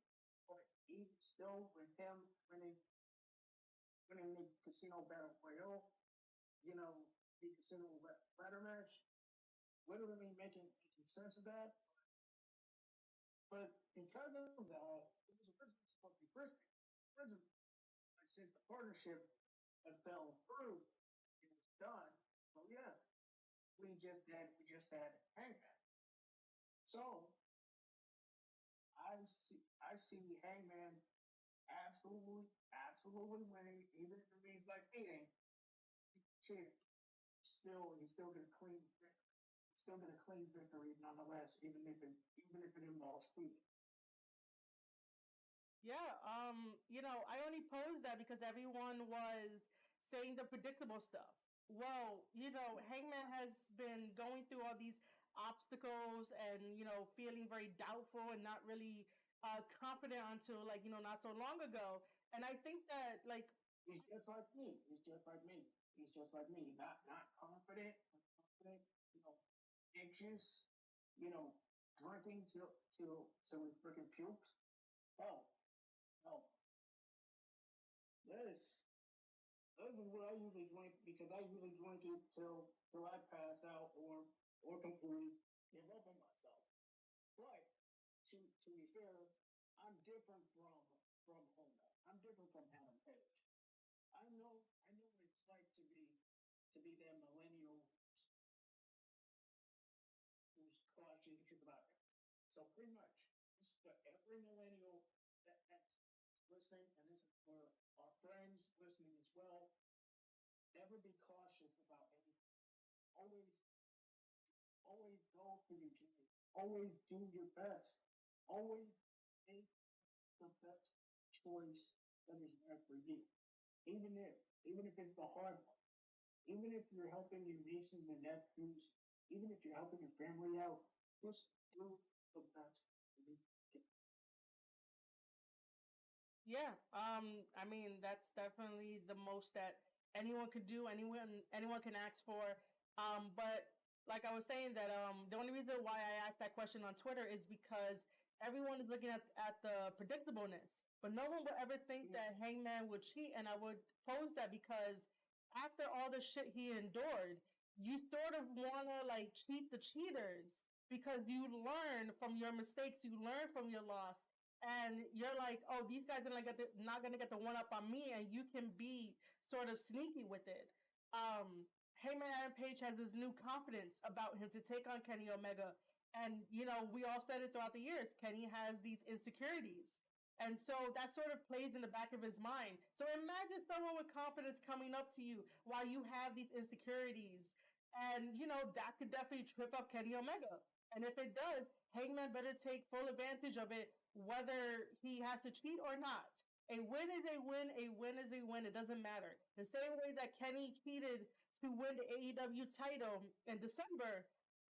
but even still, with him winning the Casino Battle Royale, the Casino Ladder match, literally making sense of that. But because of that, it was originally supposed to be Christmas. Originally, since the partnership had fell through, it was done. So yeah, we just had Hangman. So I see Hangman absolutely winning, even if it means like cheating. Cheating. He's still gonna clean victory. Still gonna clean victory nonetheless, even if it involves cheating. Yeah, I only posed that because everyone was saying the predictable stuff. Well, Hangman has been going through all these obstacles and, feeling very doubtful and not really confident until, like, not so long ago. And I think that, like, He's just like me. He's just like me. He's just like me. Not confident, not confident, anxious, you know, drinking till he freaking pukes. Oh, no. This this is what I usually drink because I usually drink it till I pass out or completely give up on myself. But to be fair, I'm different from Honda. I'm different from Adam Page. I know what it's like to be that millennial who's cautious about it. So pretty much, this is for every millennial that's listening, and this is for our friends listening as well. Never be cautious about anything. Always, always go for your dream. Always do your best. Always make the best choice that is right for you. Even if it's the hard one. Even if you're helping your nieces and nephews, even if you're helping your family out, just do the best you can. yeah, I mean, that's definitely the most that anyone could do, anyone can ask for. But like I was saying that the only reason why I asked that question on Twitter is because everyone is looking at the predictableness, but no one would ever think Yeah. that Hangman would cheat, and I would pose that because after all the shit he endured, you sort of wanna like cheat the cheaters because you learn from your mistakes, you learn from your loss, and you're like, oh, these guys are not gonna get the one up on me, and you can be sort of sneaky with it. Heyman Adam Page has this new confidence about him to take on Kenny Omega, and we all said it throughout the years. Kenny has these insecurities, and so that sort of plays in the back of his mind. So imagine someone with confidence coming up to you while you have these insecurities, and that could definitely trip up Kenny Omega. And if it does, Hangman better take full advantage of it, whether he has to cheat or not. A win is a win. A win is a win. It doesn't matter. The same way that Kenny cheated to win the AEW title in December,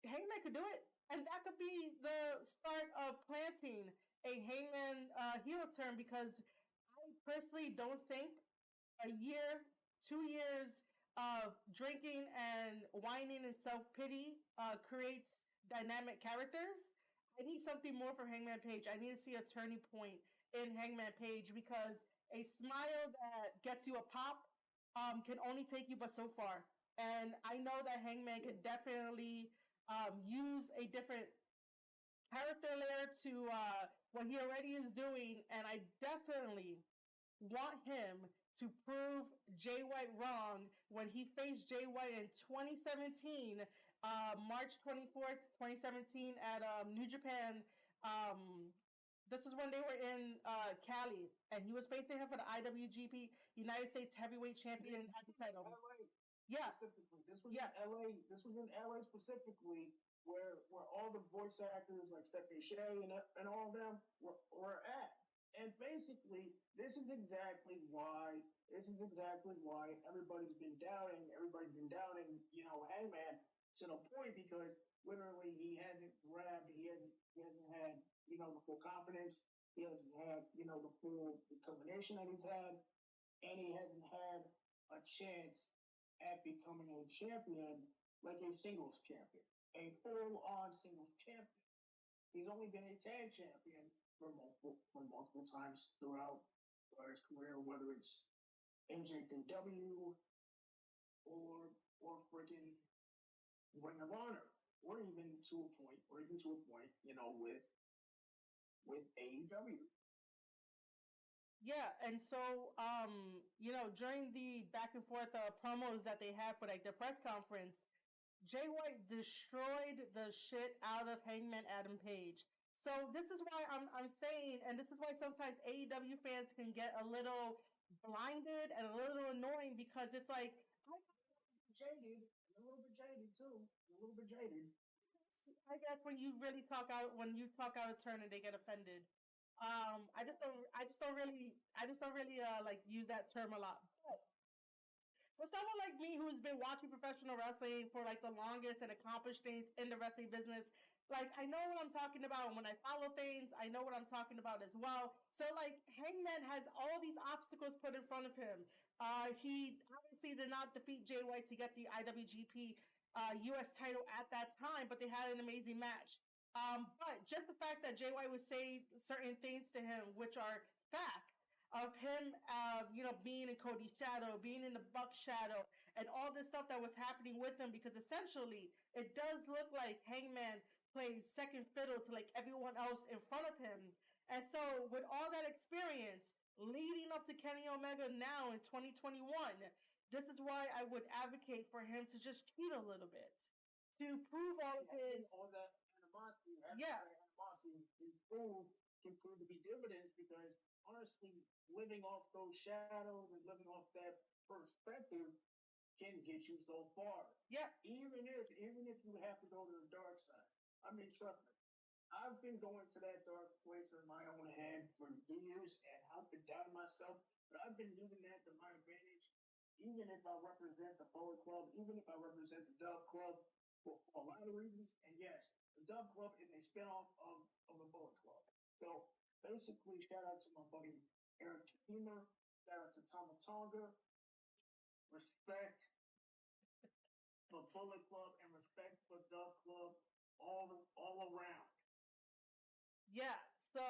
Hangman could do it. And that could be the start of planting a Hangman heel turn because I personally don't think a year, 2 years of drinking and whining and self pity creates dynamic characters. I need something more from Hangman Page. I need to see a turning point in Hangman Page because a smile that gets you a pop can only take you but so far. And I know that Hangman could definitely use a different character layer to what he already is doing, and I definitely want him to prove Jay White wrong when he faced Jay White in 2017, March 24th, 2017, at New Japan. Um, this is when they were in Cali, and he was facing him for the IWGP United States Heavyweight Champion at the title. LA Yeah, specifically. This was yeah, in LA. This was in LA specifically, where all the voice actors like Stephanie Shea and all of them were at. And basically, this is exactly why everybody's been doubting, Hangman to the point because literally he hasn't had, the full confidence. He hasn't had, the full determination that he's had, and he hasn't had a chance at becoming a champion like a singles champion, a full-on singles champion. He's only been a tag champion for multiple times throughout his career, whether it's NJPW or freaking Ring of Honor, or even to a point, with AEW. yeah. And so, during the back and forth promos that they had for like the press conference, Jay White destroyed the shit out of Hangman Adam Page. So this is why I'm saying, and this is why sometimes AEW fans can get a little blinded and a little annoying because it's like Jaded, a little bit jaded too, a little bit jaded. I guess when you talk out of turn and they get offended. I just don't really like use that term a lot. For someone like me who's been watching professional wrestling for like the longest and accomplished things in the wrestling business, like I know what I'm talking about. And when I follow things, I know what I'm talking about as well. So like Hangman has all these obstacles put in front of him. He obviously did not defeat Jay White to get the IWGP US title at that time, but they had an amazing match. But just the fact that Jay White would say certain things to him, which are fact, of him, being in Cody's shadow, being in the Buck shadow, and all this stuff that was happening with him, because essentially it does look like Hangman plays second fiddle to like everyone else in front of him. And so, with all that experience leading up to Kenny Omega now in 2021, this is why I would advocate for him to just cheat a little bit to prove all of his. All that animosity, Yeah. animosity can prove to be dividends because honestly, living off those shadows and living off that perspective can get you so far. Yeah. Even if you have to go to the dark side. I mean, trust me. I've been going to that dark place in my own head for years and I've been doubting myself, but I've been using that to my advantage. Even if I represent the Bullet Club, even if I represent the Dove Club, for a lot of reasons. And yes, the Dove Club is a spinoff of the Bullet Club. So basically, shout out to my buddy Eric Hemer, shout out to Tama Tonga, respect for Bullet Club and respect for Dove Club all around. Yeah. So,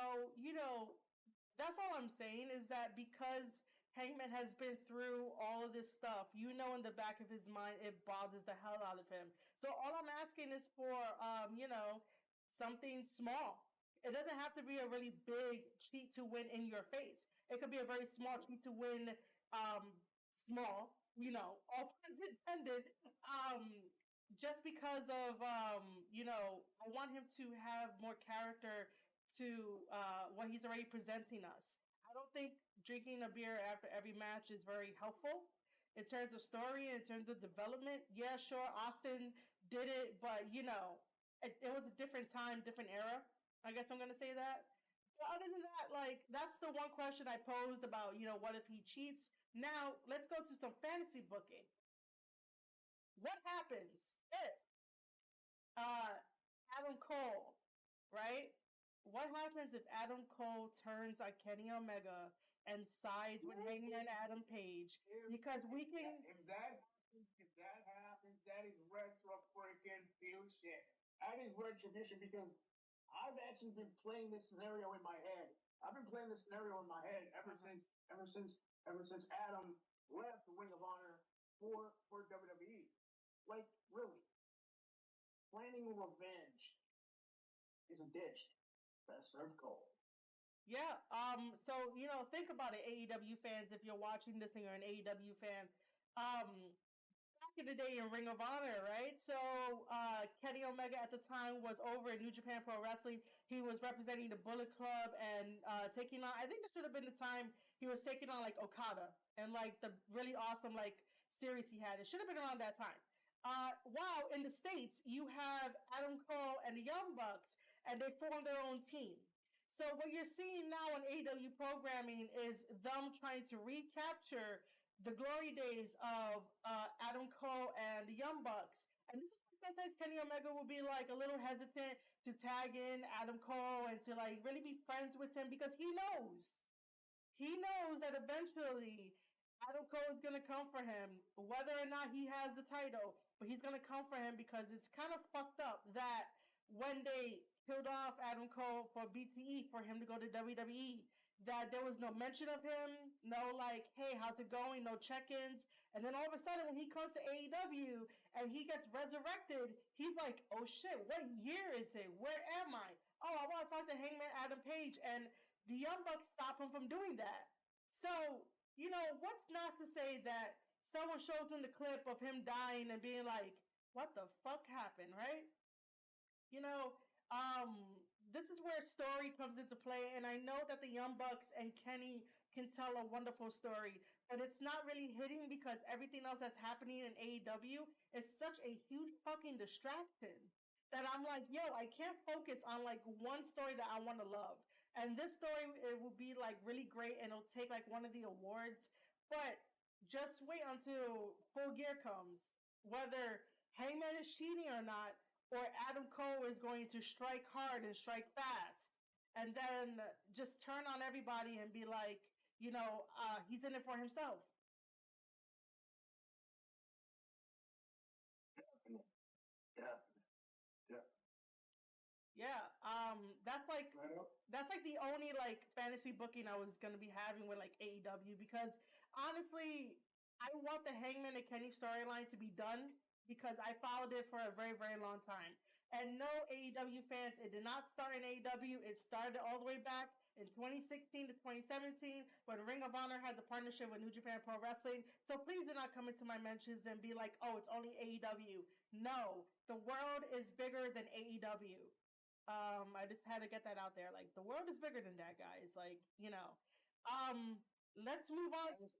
that's all I'm saying is that because Hangman has been through all of this stuff, in the back of his mind, it bothers the hell out of him. So all I'm asking is for, something small. It doesn't have to be a really big cheat to win in your face. It could be a very small cheat to win, small, all puns intended. Just because of, I want him to have more character to what he's already presenting us. I don't think drinking a beer after every match is very helpful in terms of story, in terms of development. Yeah, sure, Austin did it, but it was a different time, different era. I guess I'm gonna say that. But other than that, like that's the one question I posed about, what if he cheats? Now let's go to some fantasy booking. What happens if uh Adam Cole, right? What happens if Adam Cole turns on Kenny Omega and sides with Hangman Adam Page? Because we can. If that happens, that is retro freaking shit. That is retribution because I've actually been playing this scenario in my head. I've been playing this scenario in my head ever since Adam left the Ring of Honor for WWE. Like really, planning revenge is a dish best served cold. Yeah. So think about it, AEW fans. If you're watching this and you're an AEW fan, back in the day in Ring of Honor, right? So Kenny Omega at the time was over in New Japan Pro Wrestling. He was representing the Bullet Club and taking on. I think this should have been the time he was taking on like Okada and like the really awesome like series he had. It should have been around that time. Wow, in the States, you have Adam Cole and the Young Bucks, and they formed their own team. So what you're seeing now on AEW programming is them trying to recapture the glory days of Adam Cole and the Young Bucks. And this is why sometimes Kenny Omega will be like a little hesitant to tag in Adam Cole and to like really be friends with him because he knows that eventually Adam Cole is going to come for him, whether or not he has the title, but he's going to come for him because it's kind of fucked up that when they killed off Adam Cole for BTE for him to go to WWE, that there was no mention of him, no like, hey, how's it going, no check-ins, and then all of a sudden when he comes to AEW and he gets resurrected, he's like, oh shit, what year is it? Where am I? Oh, I want to talk to Hangman Adam Page, and the Young Bucks stop him from doing that. So, what's not to say that someone shows him the clip of him dying and being like, what the fuck happened, right? This is where story comes into play, and I know that the Young Bucks and Kenny can tell a wonderful story, but it's not really hitting because everything else that's happening in AEW is such a huge fucking distraction that I'm like, yo, I can't focus on like one story that I want to love. And this story, it will be like really great and it'll take like one of the awards, but just wait until Full Gear comes. Whether Hangman is cheating or not, or Adam Cole is going to strike hard and strike fast, and then just turn on everybody and be like, he's in it for himself. Definitely. Definitely. Yeah, that's like the only like fantasy booking I was gonna be having with like AEW, because honestly, I want the Hangman and Kenny storyline to be done because I followed it for a very, very long time. And no, AEW fans, it did not start in AEW. It started all the way back in 2016 to 2017 when Ring of Honor had the partnership with New Japan Pro Wrestling. So please do not come into my mentions and be like, oh, it's only AEW. No, the world is bigger than AEW. I just had to get that out there. Like, the world is bigger than that, guys. Like, let's move on. There's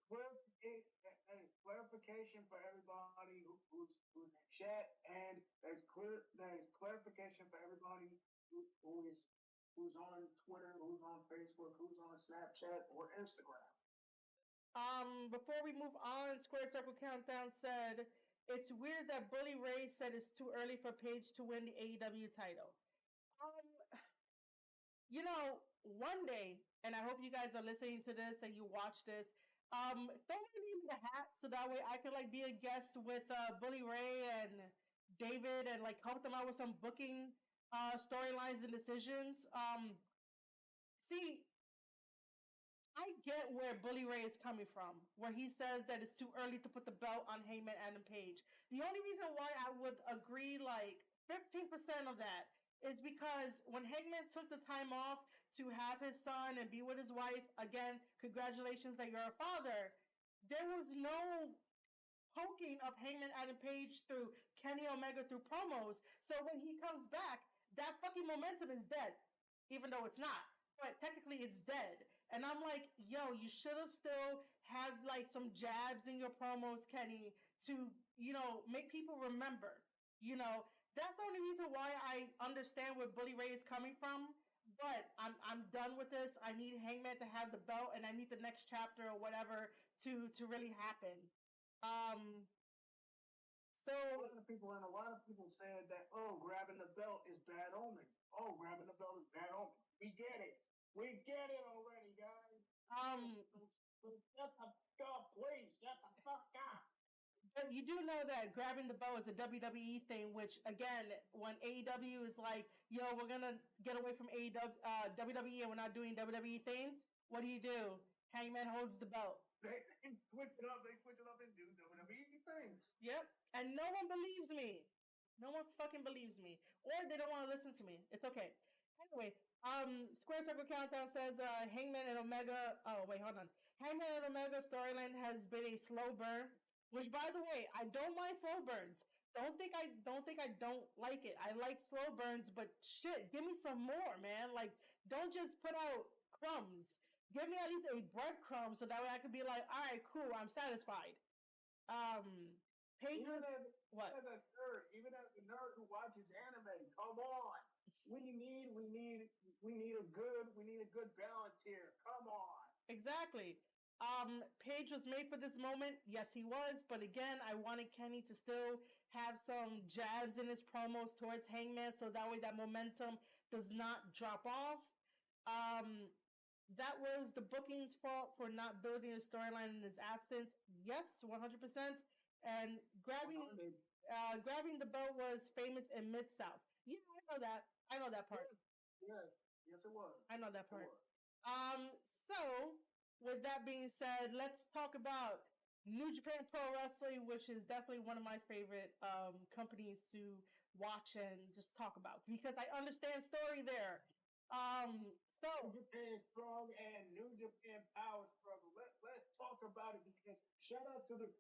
clarification for everybody who's in the chat, and there's clarification for everybody who's on Twitter, who's on Facebook, who's on Snapchat or Instagram. Before we move on, Square Circle Countdown said it's weird that Bully Ray said it's too early for Paige to win the AEW title. One day, and I hope you guys are listening to this and you watch this, throw my name in the hat so that way I could like be a guest with Bully Ray and David and like help them out with some booking storylines and decisions. See, I get where Bully Ray is coming from, where he says that it's too early to put the belt on Heyman Adam Page. The only reason why I would agree like 15% of that is because when Hangman took the time off to have his son and be with his wife, again, congratulations that you're a father, there was no poking of Hangman Adam Page through Kenny Omega through promos. So when he comes back, that fucking momentum is dead, even though it's not. But technically it's dead. And I'm like, yo, you should have still had like some jabs in your promos, Kenny, to, make people remember. That's the only reason why I understand where Bully Ray is coming from. But I'm done with this. I need Hangman to have the belt, and I need the next chapter or whatever to really happen. So a lot of people said that, oh, grabbing the belt is bad omen. Oh, grabbing the belt is bad omen. We get it. We get it already, guys. So shut the fuck, please. Shut the fuck up. But you do know that grabbing the belt is a WWE thing, which again, when AEW is like, yo, we're gonna get away from WWE and we're not doing WWE things, what do? Hangman holds the belt. They switch it up and do WWE things. Yep. And no one believes me. No one fucking believes me. Or they don't want to listen to me. It's okay. Anyway, Square Circle Countdown says Hangman and Omega. Oh, wait, hold on. Hangman and Omega storyline has been a slow burn. Which, by the way, I don't mind slow burns. Don't think I don't like it. I like slow burns, but shit, give me some more, man. Like, don't just put out crumbs. Give me at least a breadcrumb so that way I could be like, all right, cool, I'm satisfied. Paige, what? Even as a nerd who watches anime, come on. We need a good balance here. Come on. Exactly. Paige was made for this moment. Yes, he was. But again, I wanted Kenny to still have some jabs in his promos towards Hangman so that way that momentum does not drop off. That was the booking's fault for not building a storyline in his absence. Yes, 100%. And grabbing the belt was famous in Mid-South. Yeah, I know that. I know that part. Yes, it was. I know that part. So with that being said, let's talk about New Japan Pro Wrestling, which is definitely one of my favorite companies to watch and just talk about because I understand story there. So New Japan Strong and New Japan Power Struggle. Let's talk about it because shout out to the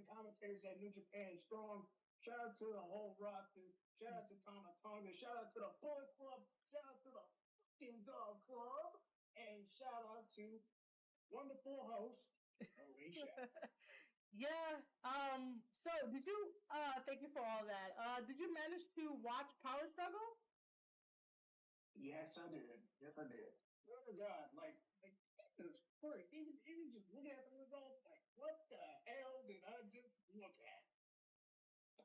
commentators at New Japan Strong. Shout out to the whole roster. Shout out to Tama Tonga. Shout out to the Bullet Club. Shout out to the fucking Dog Club. And shout out to wonderful host, Alicia. Yeah. So did you thank you for all that. Did you manage to watch Power Struggle? Yes, I did. Oh God, like this first. Even just looking at the results, like, what the hell did I just look at?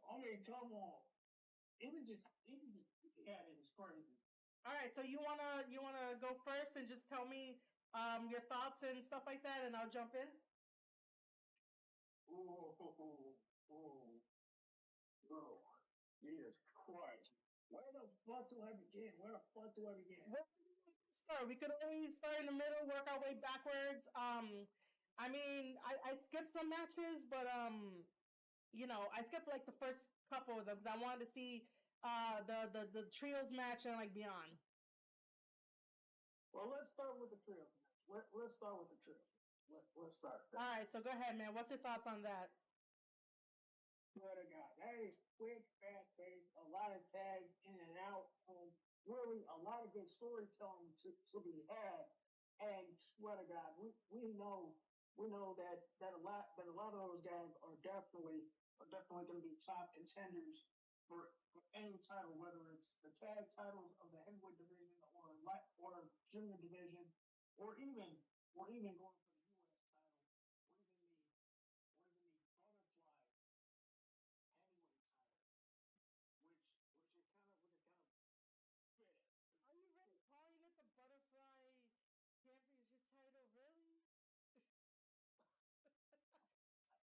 I mean, come on. Even just looking at it is crazy. All right, so you wanna go first and just tell me your thoughts and stuff like that, and I'll jump in. Oh, oh, oh, Jesus Christ. Where the fuck do I begin? Where the fuck do I begin? Where do you want to start? We could always start in the middle, work our way backwards. I mean, I skipped some matches, but I skipped like the first couple of them because I wanted to see the trios match and like beyond. Well, let's start with the trio match. Let's start with the trio. Let's start there. All right, so go ahead, man. What's your thoughts on that? Swear to God, that is quick, fast paced, a lot of tags in and out, and really a lot of good storytelling to be had. And swear to God, we know that a lot of those guys are definitely going to be top contenders for any title, whether it's the tag titles of the heavyweight division or junior division, or even going for the U.S. title, or even the butterfly heavyweight title, which is kind of fit. Are you really calling it the butterfly championship title? Really? Not to mention the WWE, uh, dumbass, dumbass way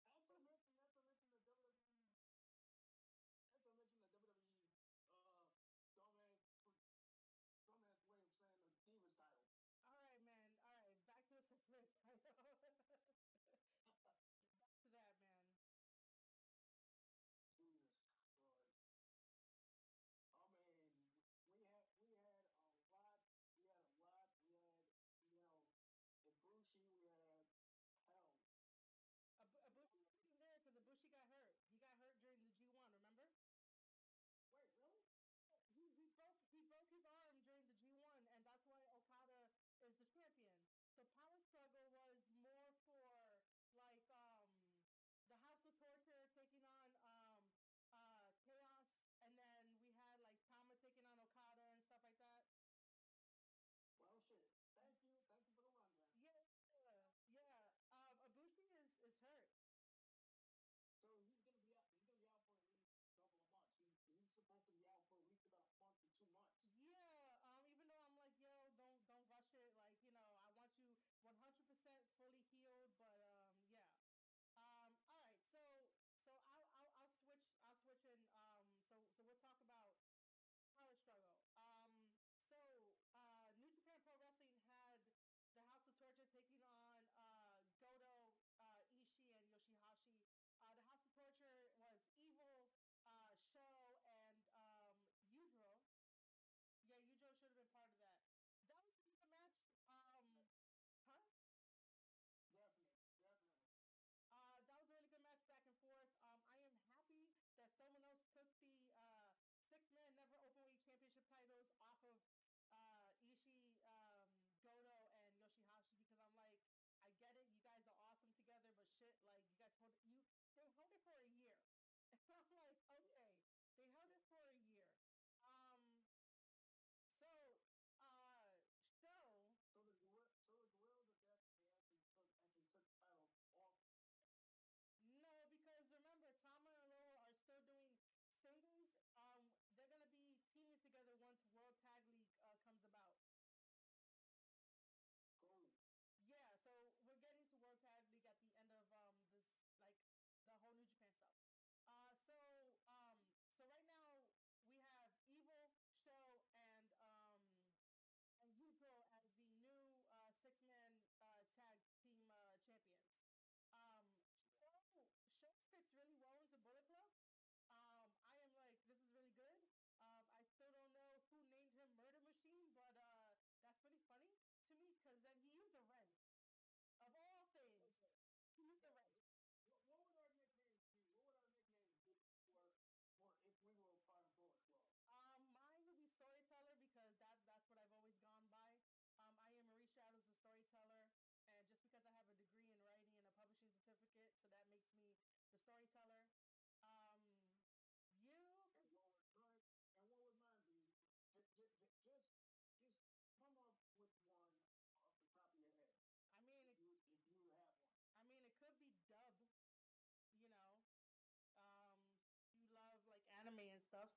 of saying the Divas title. All right, man. All right, back to the Sexual title.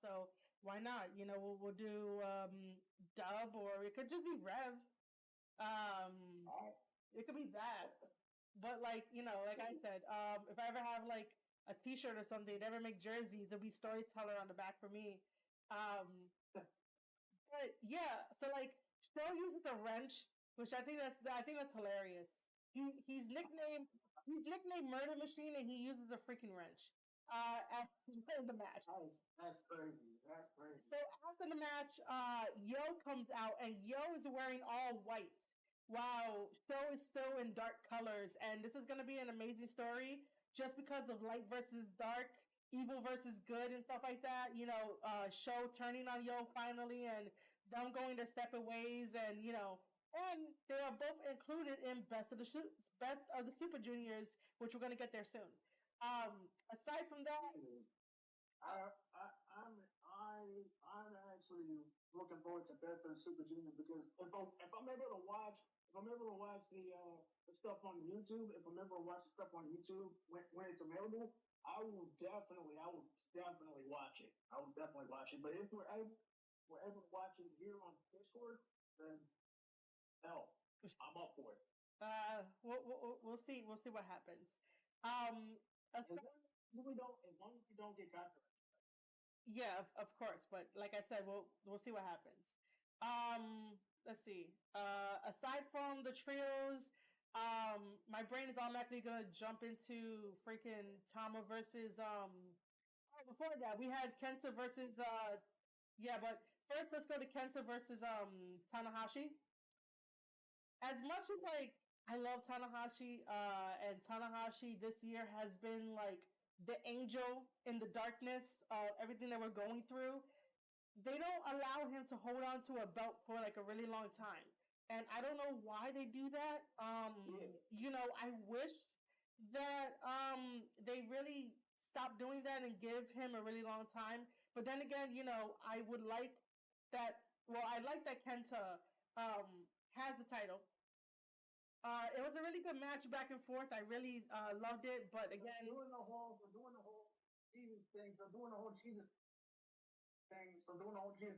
so why not? You know, we'll do dub, or it could just be Rev. It could be that. But like, you know, like I said, if I ever have like a T-shirt or something, they ever make jerseys, there'll be storyteller on the back for me. But yeah, so like Snow uses a wrench, which I think that's hilarious. He's nicknamed Murder Machine, and he uses a freaking wrench. In the match. That's crazy. That's crazy. So after the match, Yo comes out, and Yo is wearing all white. Wow, Show is still in dark colors, and this is going to be an amazing story just because of light versus dark, evil versus good, and stuff like that. You know, Show turning on Yo finally, and them going their separate ways, and you know, and they are both included in Best of the Super Juniors, which we're going to get there soon. Aside from that, I'm actually looking forward to Best of the Super Junior because if I'm able to watch the stuff on YouTube, if I'm able to watch the stuff on YouTube when it's available, I will definitely watch it. I will definitely watch it. But if we're able to watch it here on Discord, then hell, I'm up for it. We'll see what happens. As long as we don't get copyright. Yeah, of course, but like I said, we'll see what happens. Let's see. Aside from the trios, my brain is automatically gonna jump into freaking Tama versus before that we had Kenta versus yeah, but first let's go to Kenta versus Tanahashi. As much as like I love Tanahashi, and Tanahashi this year has been like the angel in the darkness of everything that we're going through. They don't allow him to hold on to a belt for like a really long time, and I don't know why they do that. You know, I wish that they really stop doing that and give him a really long time. But then again, you know, I would like that. Well, I like that Kenta has the title. It was a really good match back and forth. I really loved it, but again, doing the whole Jesus thing, so doing the whole Jesus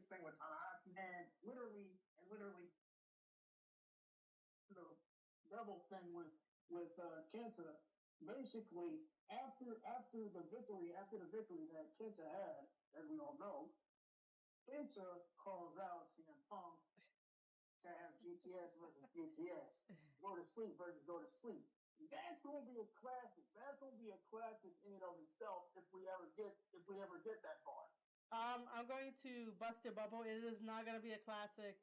thing with Tanahashi, and literally the double thing with Kenta. Basically, after the victory that Kenta had, as we all know, Kenta calls out CM Punk to have GTS versus GTS. Go to sleep versus go to sleep. That's gonna be a classic. That's gonna be a classic in and of itself if we ever get that far. I'm going to bust your bubble. It is not going to be a classic.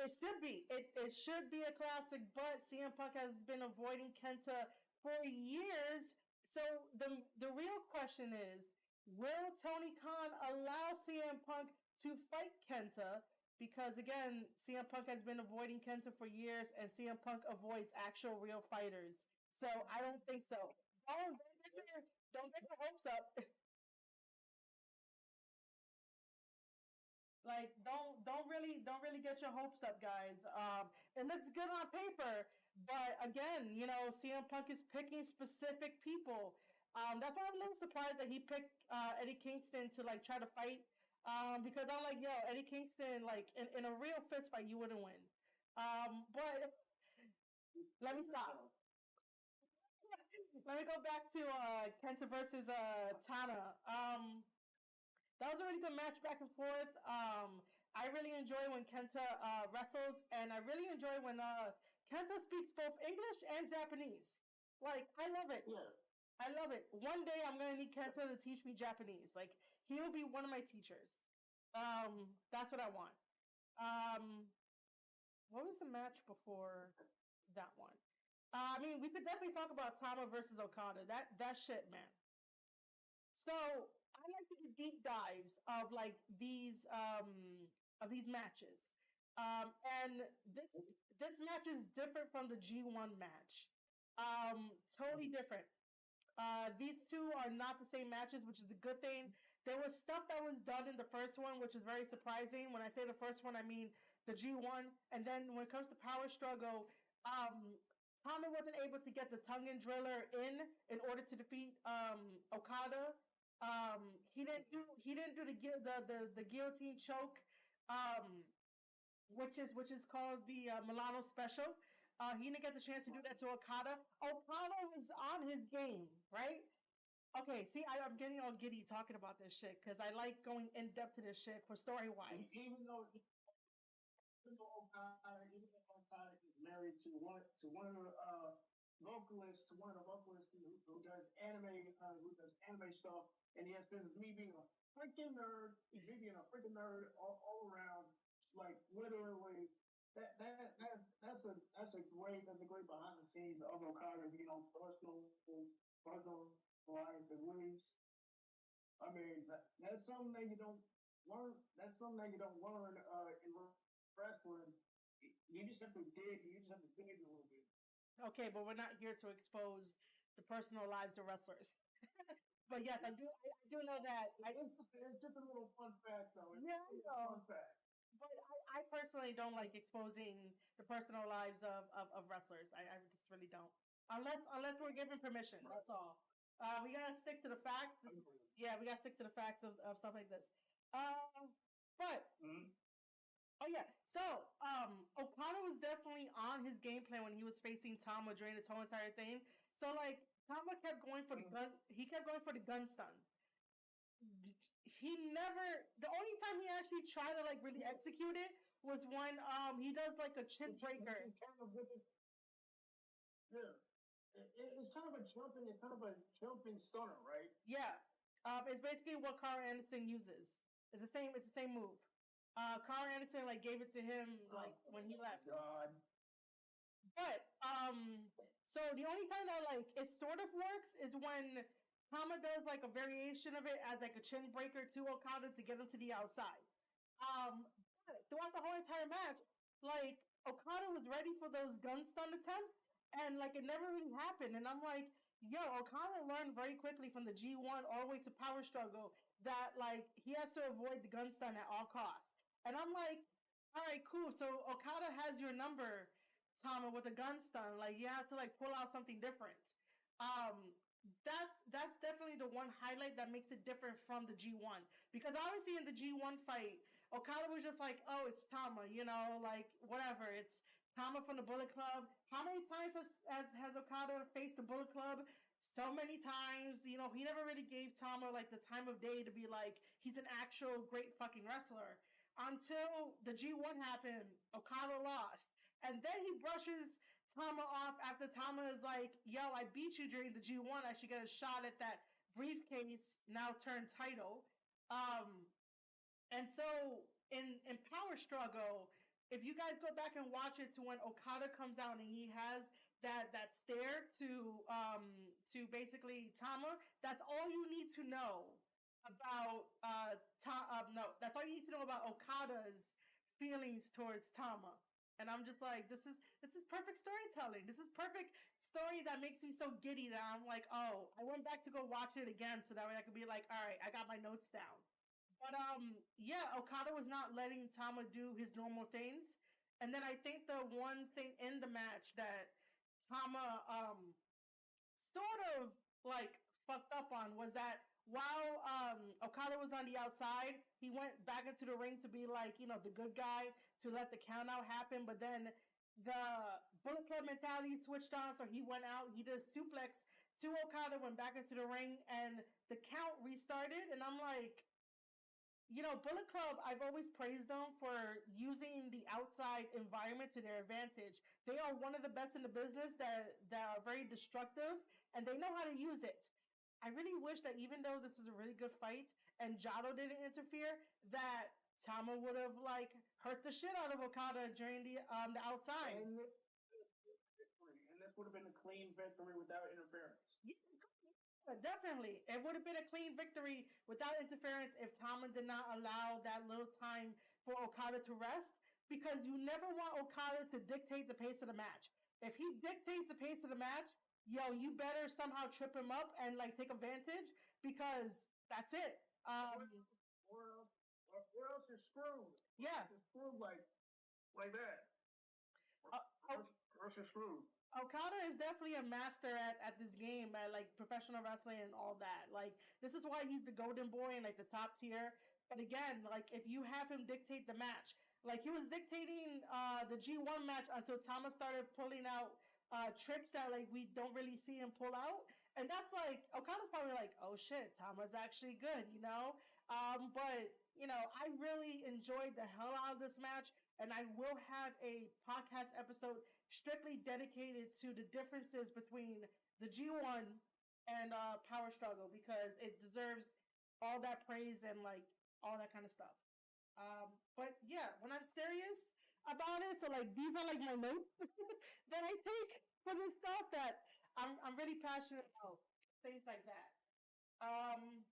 It should be. It should be a classic, but CM Punk has been avoiding Kenta for years. So the real question is, will Tony Khan allow CM Punk to fight Kenta? Because again, CM Punk has been avoiding Kenta for years, and CM Punk avoids actual real fighters. So I don't think so. Don't get your hopes up. Like don't really get your hopes up, guys. It looks good on paper, but again, you know, CM Punk is picking specific people. That's why I'm a little surprised that he picked Eddie Kingston to like try to fight. Because I'm like, yo, Eddie Kingston, like in a real fist fight, you wouldn't win. But let me stop. Let me go back to Kenta versus Tana. That was a really good match back and forth. I really enjoy when Kenta wrestles, and I really enjoy when Kenta speaks both English and Japanese. Like, I love it. Yeah. I love it. One day I'm gonna need Kenta to teach me Japanese. Like, he'll be one of my teachers. That's what I want. What was the match before that one? I mean, we could definitely talk about Tama versus Okada. That shit, man. So I like to do deep dives of like these matches. And this match is different from the G1 match. Totally different. These two are not the same matches, which is a good thing. There was stuff that was done in the first one, which is very surprising. When I say the first one, I mean the G1. And then when it comes to Power Struggle, Tommy wasn't able to get the Tongan Driller in order to defeat Okada. He didn't do the guillotine choke, which is called the Milano Special. He didn't get the chance to do that to Okada. Okada was on his game, right? Okay, see, I'm getting all giddy talking about this shit because I like going in depth to this shit for story wise. Even though Okada is married to one of the vocalists, who does anime stuff, and yes, this is me being a freaking nerd, all around, like literally. That's a great behind the scenes of Okada's personal life and ways. I mean, that's something that you don't learn. That's something that you don't learn in wrestling. You just have to dig. You just have to dig a little bit. Okay, but we're not here to expose the personal lives of wrestlers. But yes, I do know that. It's just a little fun fact, though. Yeah, I know. Fun fact. But I personally don't like exposing the personal lives of wrestlers. I just really don't. Unless we're given permission. Right. That's all. We gotta stick to the facts. Yeah, we gotta stick to the facts of stuff like this. But oh yeah, so Okada was definitely on his game plan when he was facing Tama during this whole entire thing. So like Tama kept going for the gun. He kept going for the gun stun. He never. The only time he actually tried to like really execute it was when he does like a chin breaker. Yeah. It's kind of a jumping stunner, right? Yeah. It's basically what Carl Anderson uses. It's the same move. Carl Anderson like gave it to him like when he left. God. But so the only time that like it sort of works is when Tama does like a variation of it as like a chin breaker to Okada to get him to the outside. But throughout the whole entire match, like Okada was ready for those gun stun attempts, and like it never really happened. And I'm like, yo, Okada learned very quickly from the G1 all the way to Power Struggle that like he has to avoid the gun stun at all costs. And I'm like, all right, cool. So Okada has your number, Tama, with a gun stun. Like you have to like pull out something different. Um, that's definitely the one highlight that makes it different from the G1 because obviously in the G1 fight, Okada was just like, oh, it's Tama, you know, like whatever. It's Tama from the Bullet Club. How many times has Okada faced the Bullet Club? So many times, you know, he never really gave Tama like the time of day to be like he's an actual great fucking wrestler. Until the G1 happened, Okada lost. And then he brushes Tama off after Tama is like, yo, I beat you during the G1. I should get a shot at that briefcase, now turned title. And so in Power Struggle, if you guys go back and watch it to when Okada comes out and he has that stare to basically Tama, that's all you need to know about that's all you need to know about Okada's feelings towards Tama. And I'm just like, this is perfect storytelling. This is perfect story that makes me so giddy that I'm like, oh, I went back to go watch it again so that way I could be like, all right, I got my notes down. But yeah, Okada was not letting Tama do his normal things. And then I think the one thing in the match that Tama sort of like fucked up on was that while Okada was on the outside, he went back into the ring to be like, you know, the good guy to let the count out happen. But then the Bullet Club mentality switched on, so he went out. He did a suplex to Okada, went back into the ring, and the count restarted. And I'm like, you know, Bullet Club, I've always praised them for using the outside environment to their advantage. They are one of the best in the business that are very destructive, and they know how to use it. I really wish that even though this is a really good fight and Jado didn't interfere, that Tama would have like hurt the shit out of Okada during the outside. And this would have been a clean victory without interference. Yeah, definitely. It would have been a clean victory without interference if Tama did not allow that little time for Okada to rest, because you never want Okada to dictate the pace of the match. If he dictates the pace of the match, yo, you better somehow trip him up and like take advantage, because that's it. Or else you're screwed. Yeah. You're screwed like that. Or else you're screwed. Okada is definitely a master at this game, at like professional wrestling and all that. Like this is why he's the golden boy and like the top tier. But again, like if you have him dictate the match, like he was dictating the G1 match until Thomas started pulling out tricks that like we don't really see him pull out. And that's like Okada's probably like, oh shit, Thomas actually good, you know? But you know, I really enjoyed the hell out of this match, and I will have a podcast episode strictly dedicated to the differences between the G1 and Power Struggle because it deserves all that praise and like all that kind of stuff. But yeah, when I'm serious about it, so like these are like my notes that I take for this stuff that I'm really passionate about things like that. Um,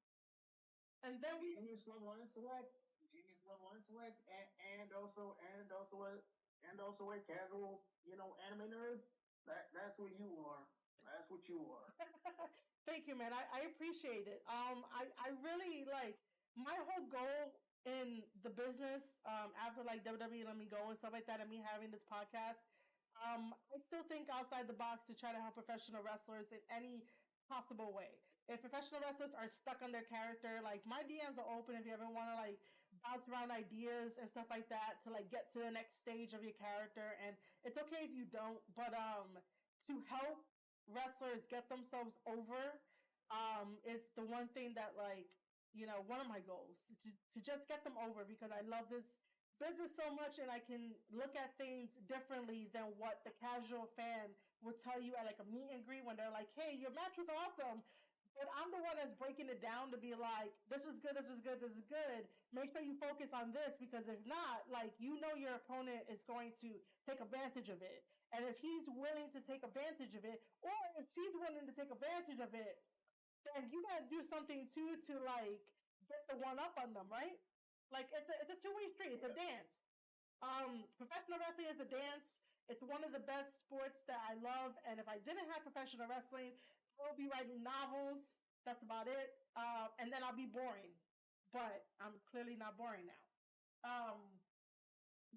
and then we Genius level intellect, genius level intellect, and also a casual, anime nerd. That's what you are. That's what you are. thank you, man. I appreciate it. I really like my whole goal in the business, after like WWE let me go and stuff like that, and me having this podcast. I still think outside the box to try to help professional wrestlers in any possible way. If professional wrestlers are stuck on their character, like my DMs are open if you ever want to like bounce around ideas and stuff like that to like get to the next stage of your character. And it's okay if you don't, but to help wrestlers get themselves over is the one thing that like one of my goals to just get them over because I love this business so much and I can look at things differently than what the casual fan would tell you at like a meet and greet when they're like, hey, your match was awesome. But I'm the one that's breaking it down to be like, this was good, this was good, this is good. Make sure you focus on this because if not, like, your opponent is going to take advantage of it. And if he's willing to take advantage of it, or if she's willing to take advantage of it, then you gotta do something too to like get the one up on them, right? Like it's a two-way street. It's a dance. Professional wrestling is a dance. It's one of the best sports that I love. And if I didn't have professional wrestling, I would be writing novels. That's about it. And then I'll be boring. But I'm clearly not boring now. Um,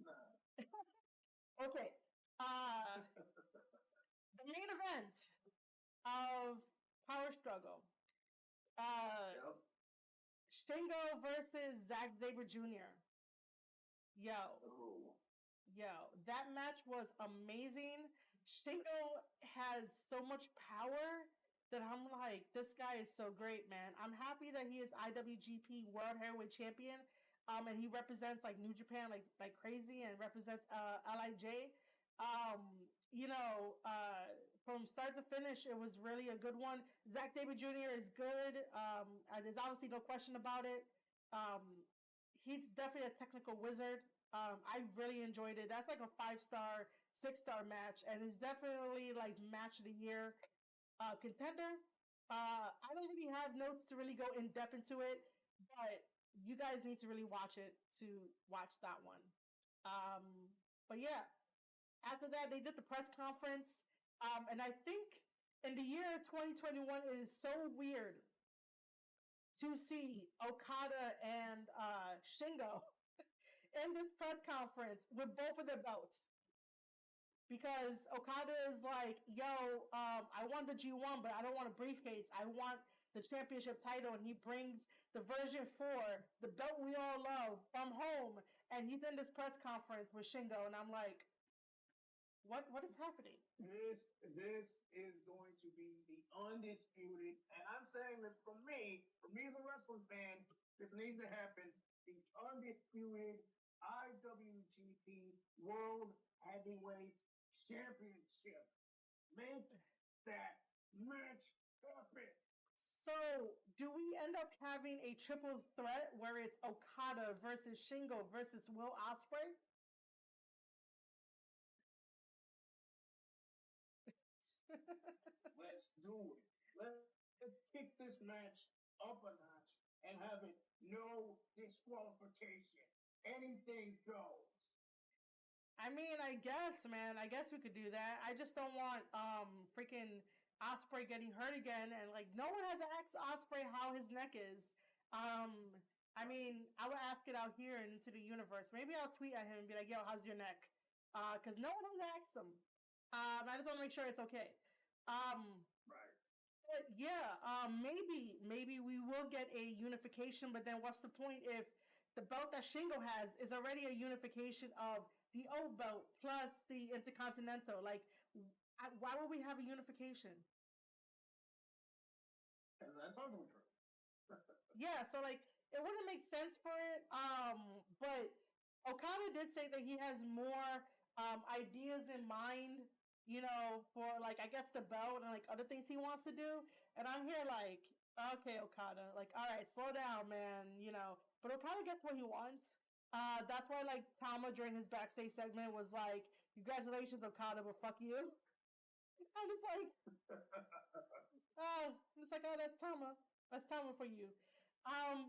Nah. okay. The main event of Power Struggle. Yep. Shingo versus Zack Sabre Jr. Yo, Oh. yo, that match was amazing. Shingo has so much power that I'm like, this guy is so great, man. I'm happy that he is IWGP World Heavyweight Champion. And he represents like New Japan like crazy and represents LIJ. From start to finish, it was really a good one. Zack Sabre Jr. is good. And there's obviously no question about it. Um, he's definitely a technical wizard. I really enjoyed it. That's like a 5-star, 6-star match, and it's definitely like match of the year contender. I don't really have notes to really go in depth into it, but you guys need to really watch it to watch that one. But yeah, after that they did the press conference, and I think in the year 2021 it is so weird to see Okada and Shingo in this press conference with both of their belts. Because Okada is like, yo, I want the G1, but I don't want a briefcase. I want the championship title. And he brings the version 4, the belt we all love, from home. And he's in this press conference with Shingo. And I'm like, what is happening? This is going to be the undisputed, and I'm saying this for me as a wrestling fan, this needs to happen. The undisputed IWGP World Heavyweight Championship. Make that match happen. So, do we end up having a triple threat where it's Okada versus Shingo versus Will Ospreay? Let's do it. Let's kick this match up a notch and have it no disqualification. Anything goes. I mean, I guess, man. I guess we could do that. I just don't want freaking Osprey getting hurt again, and like no one has asked Osprey how his neck is. I mean, I would ask it out here into the universe. Maybe I'll tweet at him and be like, "Yo, how's your neck?" Because no one has asked him. I just want to make sure it's okay. Right. But yeah, maybe we will get a unification, but then what's the point if the belt that Shingo has is already a unification of the old belt plus the Intercontinental? Like, why would we have a unification? And that's ugly for it. Yeah, so like it wouldn't make sense for it. But Okada did say that he has more ideas in mind, you know, for like I guess the belt and like other things he wants to do. And I'm here like, okay, Okada, like all right, slow down, man, you know. But Okada gets what he wants. That's why like Tama during his backstage segment was like, "Congratulations, Okada, but fuck you." I'm just like, oh, that's Tama. That's Tama for you.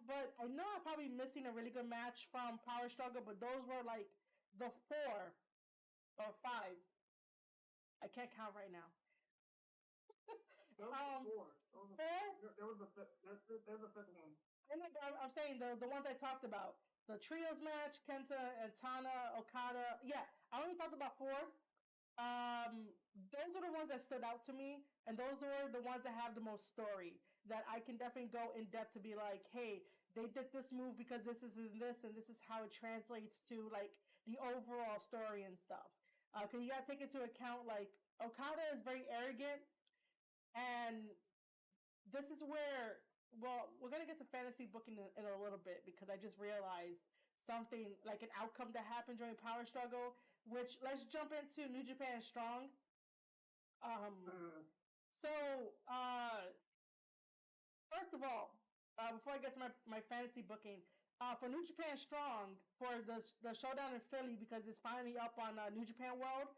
But I know I'm probably missing a really good match from Power Struggle, but those were like the 4 or 5. I can't count right now. Those four. Four? There's a fifth one. I'm saying the ones I talked about. The trios match, Kenta and Tana, Okada. Yeah, I only talked about 4. Those are the ones that stood out to me, and those are the ones that have the most story. That I can definitely go in depth to be like, hey, they did this move because this is in this, and this is how it translates to like the overall story and stuff. Because you gotta take into account like Okada is very arrogant, and this is where we're gonna get to fantasy booking in a little bit because I just realized something like an outcome that happened during Power Struggle. Which let's jump into New Japan Strong. So first of all, before I get to my fantasy booking, for New Japan Strong for the showdown in Philly because it's finally up on New Japan World.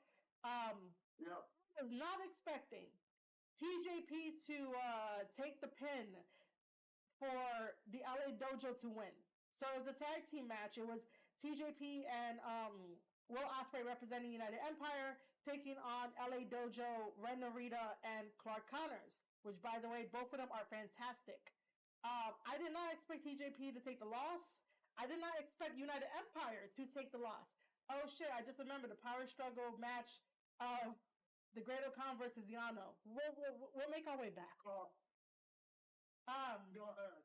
Yeah. I was not expecting TJP to take the pin for the LA Dojo to win. So it was a tag team match. It was TJP and Will Ospreay representing United Empire taking on LA Dojo, Ren Narita, and Clark Connors, which, by the way, both of them are fantastic. I did not expect TJP to take the loss. I did not expect United Empire to take the loss. Oh shit, I just remembered the Power Struggle match. The Great O'Khan versus Yano. We'll make our way back. Go ahead.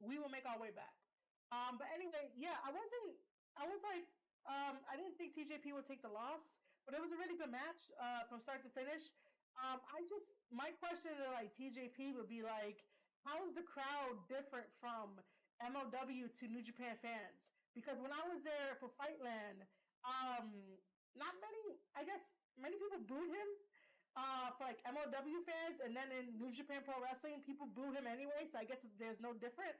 We will make our way back. But anyway, yeah, I was like, I didn't think TJP would take the loss, but it was a really good match, from start to finish. My question to like TJP would be like, how is the crowd different from MLW to New Japan fans? Because when I was there for Fightland, not many, I guess many people booed him, for like MLW fans, and then in New Japan Pro Wrestling, people boo him anyway. So I guess there's no different.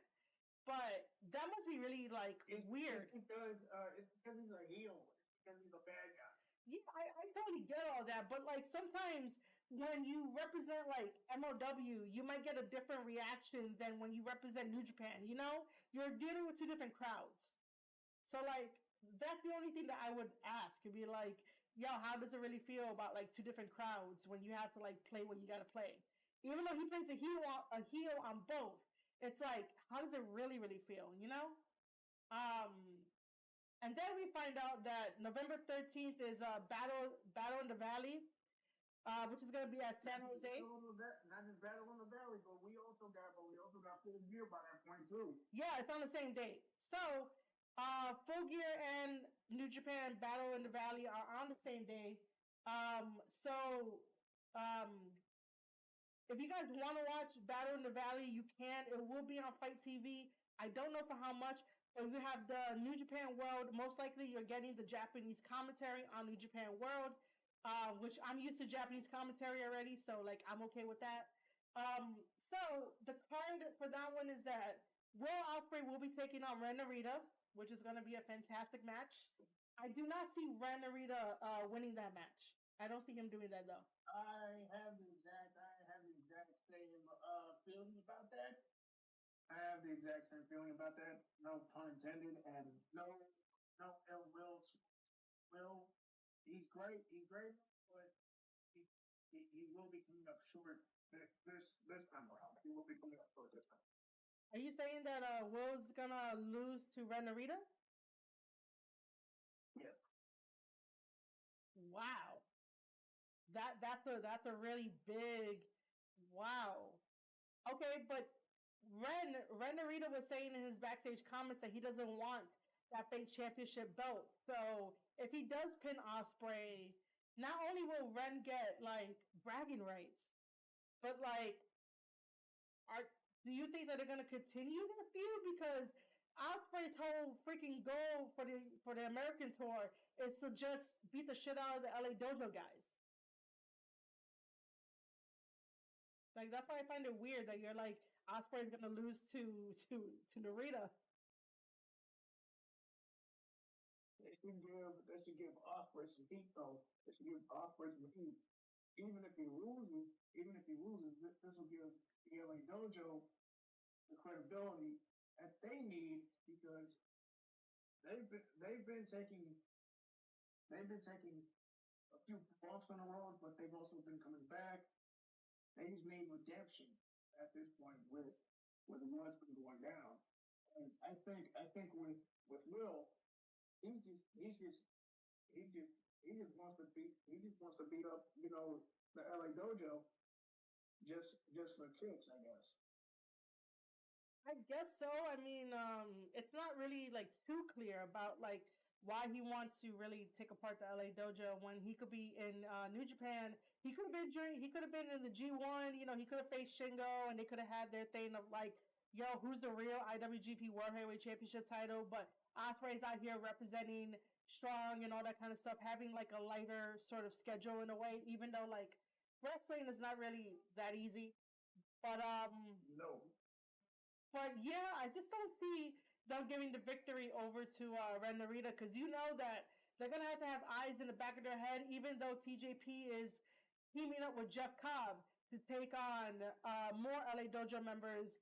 But that must be really like weird. It's because he's a heel. It's because he's a bad guy. Yeah, I totally get all that, but like sometimes when you represent like MLW, you might get a different reaction than when you represent New Japan. You know, you're dealing with 2 different crowds. So like that's the only thing that I would ask. It'd be like, yo, how does it really feel about like 2 different crowds when you have to like play what you gotta play? Even though he plays a heel on both, it's like, how does it really, really feel, you know? And then we find out that November 13th is Battle in the Valley, which is gonna be at San Jose. Not just Battle in the Valley, but we also got Full Gear by that point too. Yeah, it's on the same date. So Full Gear and New Japan Battle in the Valley are on the same day. If you guys want to watch Battle in the Valley, you can. It will be on Fight TV. I don't know for how much, but you have the New Japan World. Most likely, you're getting the Japanese commentary on New Japan World, which I'm used to Japanese commentary already, so like I'm okay with that. So the card for that one is that Will Ospreay will be taking on Ren Narita, which is going to be a fantastic match. I do not see Ren Narita winning that match. I don't see him doing that though. I have the exact same feeling about that. I have the exact same feeling about that. No pun intended, and no ill will. Will, he's great, but he will be coming up short this time around. He will be coming up short this time. Are you saying that Will's gonna lose to Ren Narita? Yes. Wow. That's a really big wow. Okay, but Ren Narita was saying in his backstage comments that he doesn't want that fake championship belt. So if he does pin Osprey, not only will Ren get like bragging rights, but like, are do you think that they're gonna continue that feud? Because Osprey's whole freaking goal for the American tour is to just beat the shit out of the LA Dojo guys. Like that's why I find it weird that you're like Osprey's gonna lose to Narita. They should give Osprey some heat though. They should give Osprey some heat. Even if he loses, this will give the LA Dojo the credibility that they need because they've been taking a few bumps on the road, but they've also been coming back. They just need redemption at this point with what's been going down. And I think with Will, he just he just he just wants to beat up the LA Dojo just for kicks, I guess. I guess so. I mean, it's not really like too clear about like why he wants to really take apart the LA Dojo when he could be in New Japan. He could have been He could have been in the G1. You know, he could have faced Shingo, and they could have had their thing of like, yo, who's the real IWGP World Heavyweight Championship title? But Osprey's out here representing Strong and all that kind of stuff, having like a lighter sort of schedule in a way, even though like wrestling is not really that easy. But No, but yeah, I just don't see them giving the victory over to Ren Narita because you know that they're gonna have to have eyes in the back of their head, even though TJP is teaming up with Jeff Cobb to take on more LA Dojo members,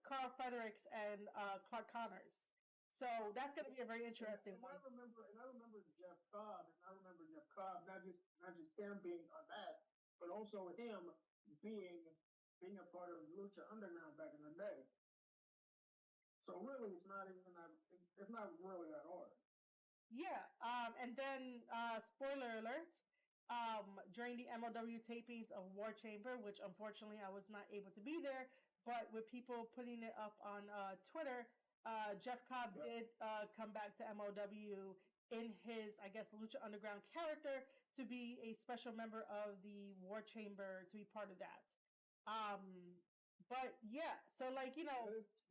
Carl Fredericks and Clark Connors. So that's gonna be a very interesting and one. I remember Jeff Cobb, not just him being unmasked, but also him being being a part of Lucha Underground back in the day. So really, it's not really that hard. Yeah, and then spoiler alert, during the MLW tapings of War Chamber, which unfortunately I was not able to be there, but with people putting it up on Twitter, Jeff Cobb did come back to MLW in his, I guess, Lucha Underground character to be a special member of the War Chamber to be part of that. But yeah, so like This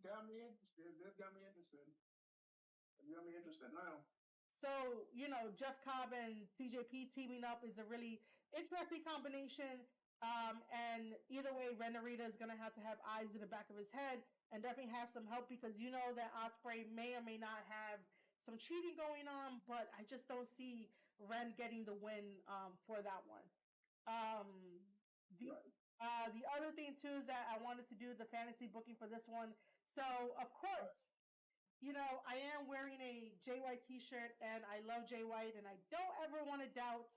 got me interested. This got me interested. It got me interested now. So, Jeff Cobb and TJP teaming up is a really interesting combination. And either way, Ren Narita is going to have eyes in the back of his head and definitely have some help because you know that Osprey may or may not have some cheating going on, but I just don't see Ren getting the win for that one. Um, the, the other thing, too, is that I wanted to do the fantasy booking for this one. So, of course, I am wearing a Jay White t-shirt and I love Jay White and I don't ever want to doubt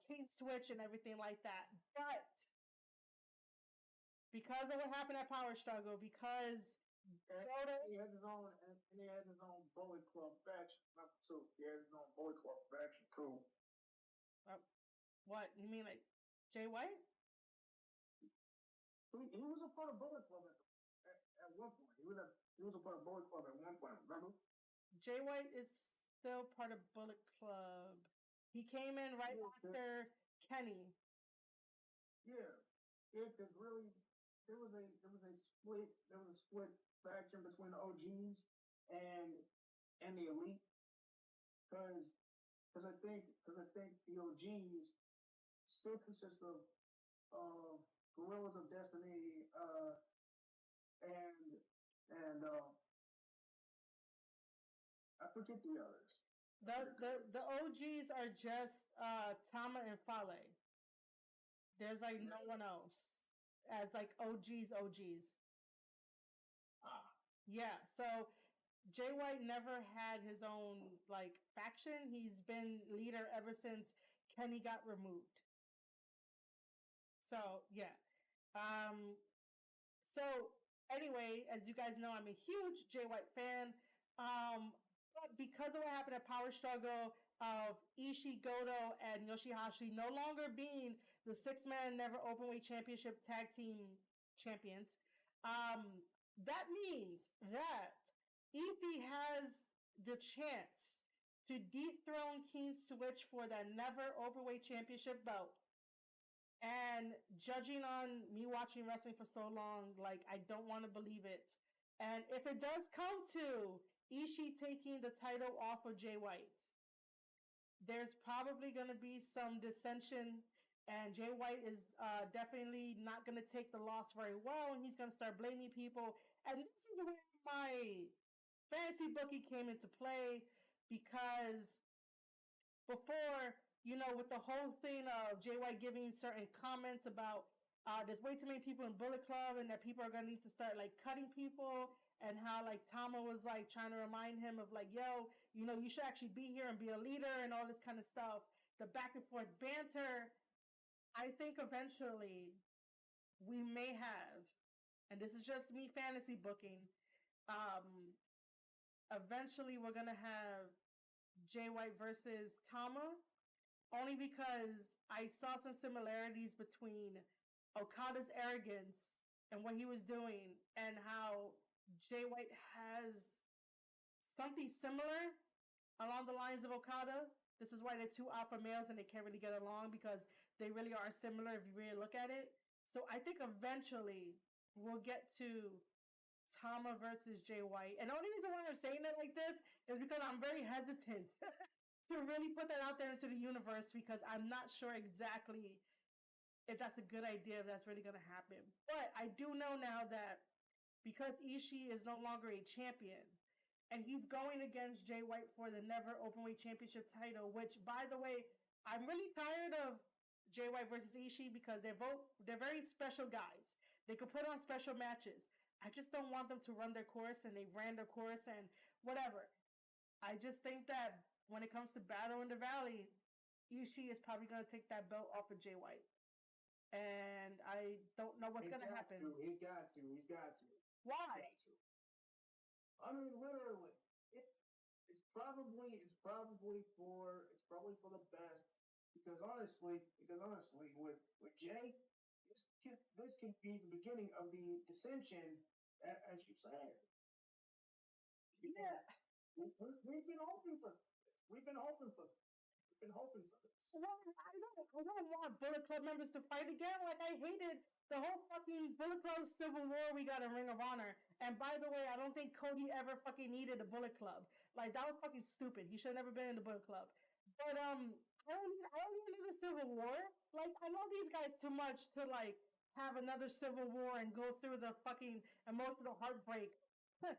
King Switch and everything like that. But because of what happened at Power Struggle, because he has his own Bullet Club faction. Not so he has his own Bullet Club faction. Cool. What you mean, like Jay White? He was a part of Bullet Club at one point. He was a part of Bullet Club at one point. Remember? Jay White is still part of Bullet Club. He came in right after Kenny. Yeah, because really there was a split faction between the OGs and the elite because I think the OGs still consist of Gorillas of Destiny and I forget the others. The OGs are just Tama and Fale. There's like no one else as like OGs. Yeah, so Jay White never had his own like faction. He's been leader ever since Kenny got removed. So yeah. So anyway, as you guys know, I'm a huge Jay White fan. But because of what happened at Power Struggle, of Ishii, Goto, and Yoshihashi no longer being the six-man never openweight championship tag team champions, that means that Ishii has the chance to dethrone King Switch for that never openweight championship belt. And judging on me watching wrestling for so long, like, I don't want to believe it. And if it does come to Ishii taking the title off of Jay White, there's probably going to be some dissension, and Jay White is definitely not going to take the loss very well, and he's going to start blaming people. And this is where my fantasy bookie came into play, because before, with the whole thing of Jay White giving certain comments about there's way too many people in Bullet Club and that people are going to need to start like cutting people, and how like Tama was like trying to remind him of like, yo, you should actually be here and be a leader and all this kind of stuff. The back and forth banter. I think eventually we may have, and this is just me fantasy booking, eventually we're going to have Jay White versus Tama, only because I saw some similarities between Okada's arrogance and what he was doing, and how Jay White has something similar along the lines of Okada. This is why they're two alpha males and they can't really get along, because they really are similar if you really look at it. So I think eventually we'll get to Tama versus Jay White. And the only reason why I'm saying it like this is because I'm very hesitant to really put that out there into the universe, because I'm not sure exactly if that's a good idea, if that's really going to happen. But I do know now that because Ishii is no longer a champion, and he's going against Jay White for the never openweight championship title, which, by the way, I'm really tired of Jay White versus Ishii, because they're very special guys. They could put on special matches. I just don't want them to run their course, and they ran their course and whatever. I just think that when it comes to Battle in the Valley, Ishii is probably going to take that belt off of Jay White. And I don't know what's going to happen. He's got to. Why? I mean, literally, it's probably for the best. Because honestly, with Jay, this can be the beginning of the dissension, as you said. Yeah. We've been hoping for this. We've been hoping for this. Well, I don't want Bullet Club members to fight again. Like, I hated the whole fucking Bullet Club Civil War we got in Ring of Honor. And by the way, I don't think Cody ever fucking needed a Bullet Club. Like, that was fucking stupid. He should have never been in the Bullet Club. But I don't need another Civil War. Like, I love these guys too much to like have another Civil War and go through the fucking emotional heartbreak that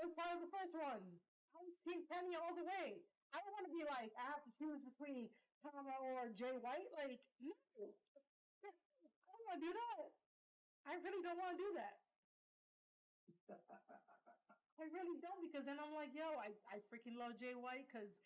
was part of the first one. I was Team Penny all the way. I don't want to be like, I have to choose between Tama or Jay White. Like, no. I don't want to do that. I really don't want to do that. I really don't, because then I'm like, yo, I freaking love Jay White, because,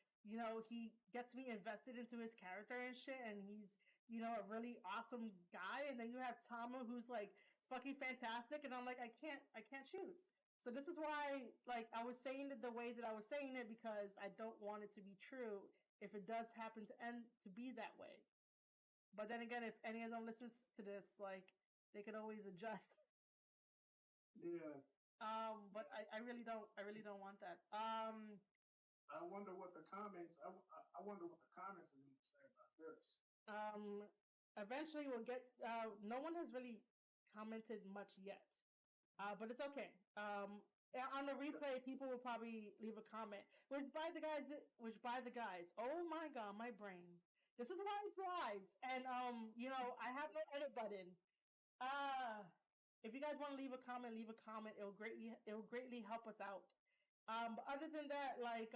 he gets me invested into his character and shit, and he's, a really awesome guy. And then you have Tama, who's like fucking fantastic, and I'm like, I can't choose. So this is why, like, I was saying it the way that I was saying it, because I don't want it to be true if it does happen to be that way. But then again, if any of them listens to this, like, they could always adjust. Yeah. But I really don't want that. I wonder what the comments. I wonder what the comments are going to say about this. Eventually we'll get. No one has really commented much yet. But it's okay. On the replay, people will probably leave a comment. Which by the guys. Oh my god, my brain. This is why it's live, and I have no edit button. If you guys want to leave a comment, leave a comment. It'll greatly help us out. But other than that, like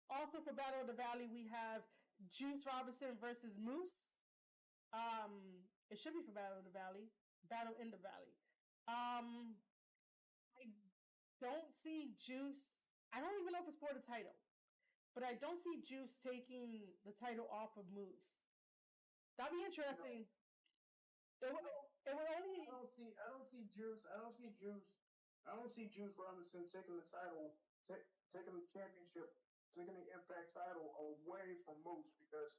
also for Battle of the Valley, we have Juice Robinson versus Moose. It should be for Battle of the Valley. Battle in the Valley. I don't see Juice. I don't even know if it's for the title, but I don't see Juice taking the title off of Moose. That'd be interesting. It would only. I don't see Juice Robinson taking the title, taking the championship taking the Impact title away from Moose because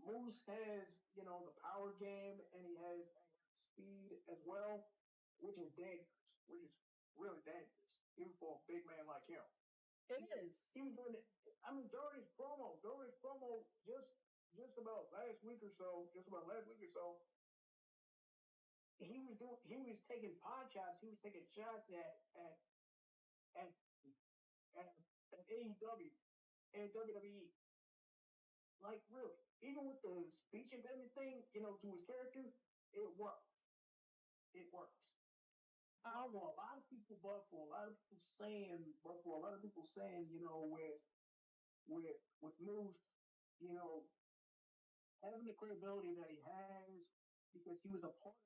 Moose has, the power game and he has speed as well, which is dangerous, which is really dangerous, even for a big man like him. It is. He was doing it. I mean, during his promo, just about last week or so, he was taking pot shots. He was taking shots at at AEW and WWE. Like really, even with the speech impediment thing, to his character, it works. It works. For a lot of people, for a lot of people saying, with Moose, having the credibility that he has because he was a part of.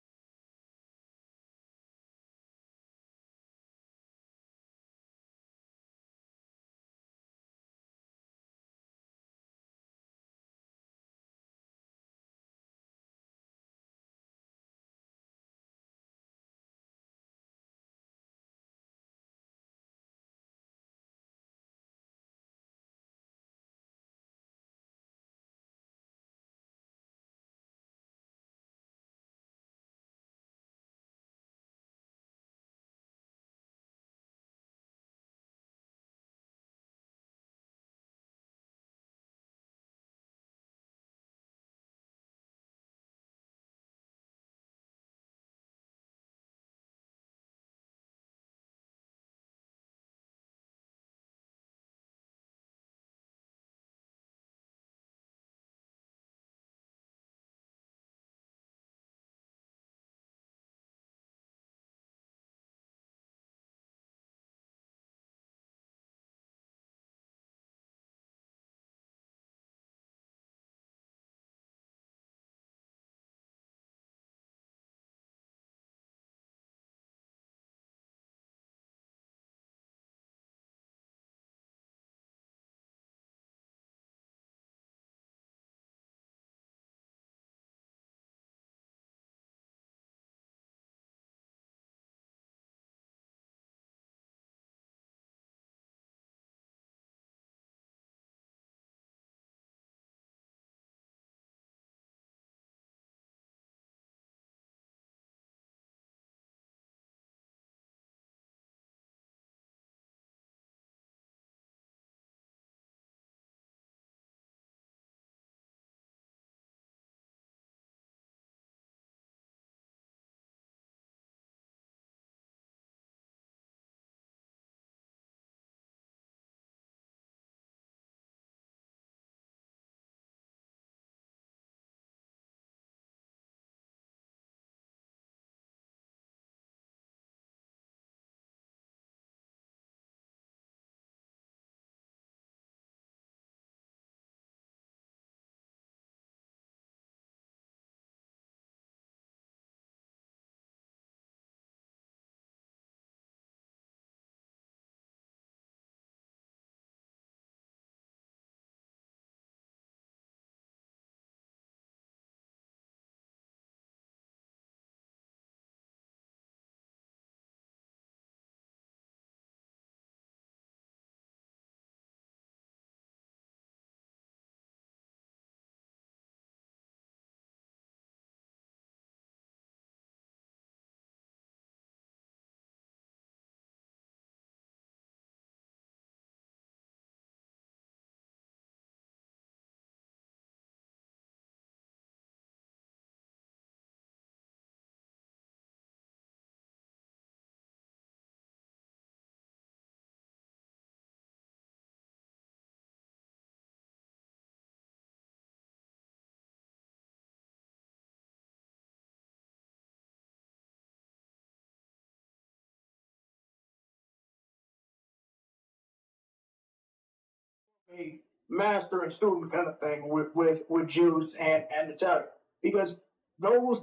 A master and student kind of thing with Juice and Italian because those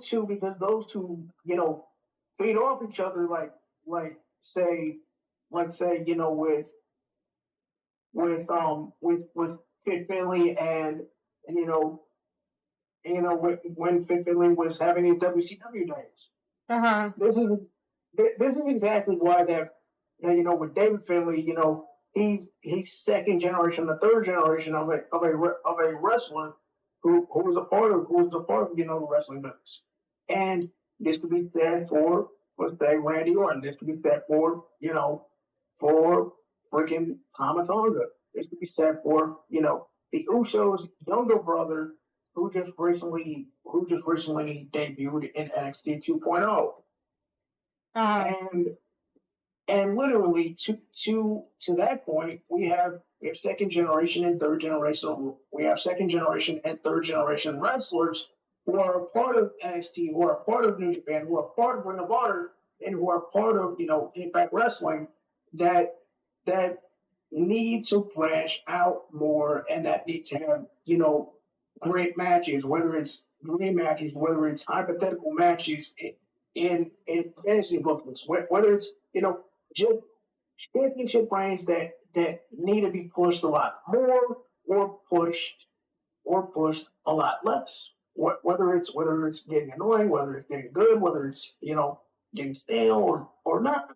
two feed off each other like say with Fit Finley and when Fit Finley was having his WCW days. This is exactly why that with David Finley he's second generation, the third generation of a wrestler who was a part of the wrestling business. And this could be said for say Randy Orton. This could be said for for freaking Tama Tonga. This could be said for the Usos' younger brother who just recently debuted in NXT 2.0. And literally to that point, we have second generation and third generation. We have second generation and third generation wrestlers who are a part of NXT, who are a part of New Japan, who are part of Ring of Honor, and who are part of Impact Wrestling that need to branch out more and that need to have great matches, whether it's dream matches, whether it's hypothetical matches in fantasy bookings, whether it's just championship brands that need to be pushed a lot more or pushed a lot less. Whether it's getting annoying, whether it's getting good, whether it's getting stale or not.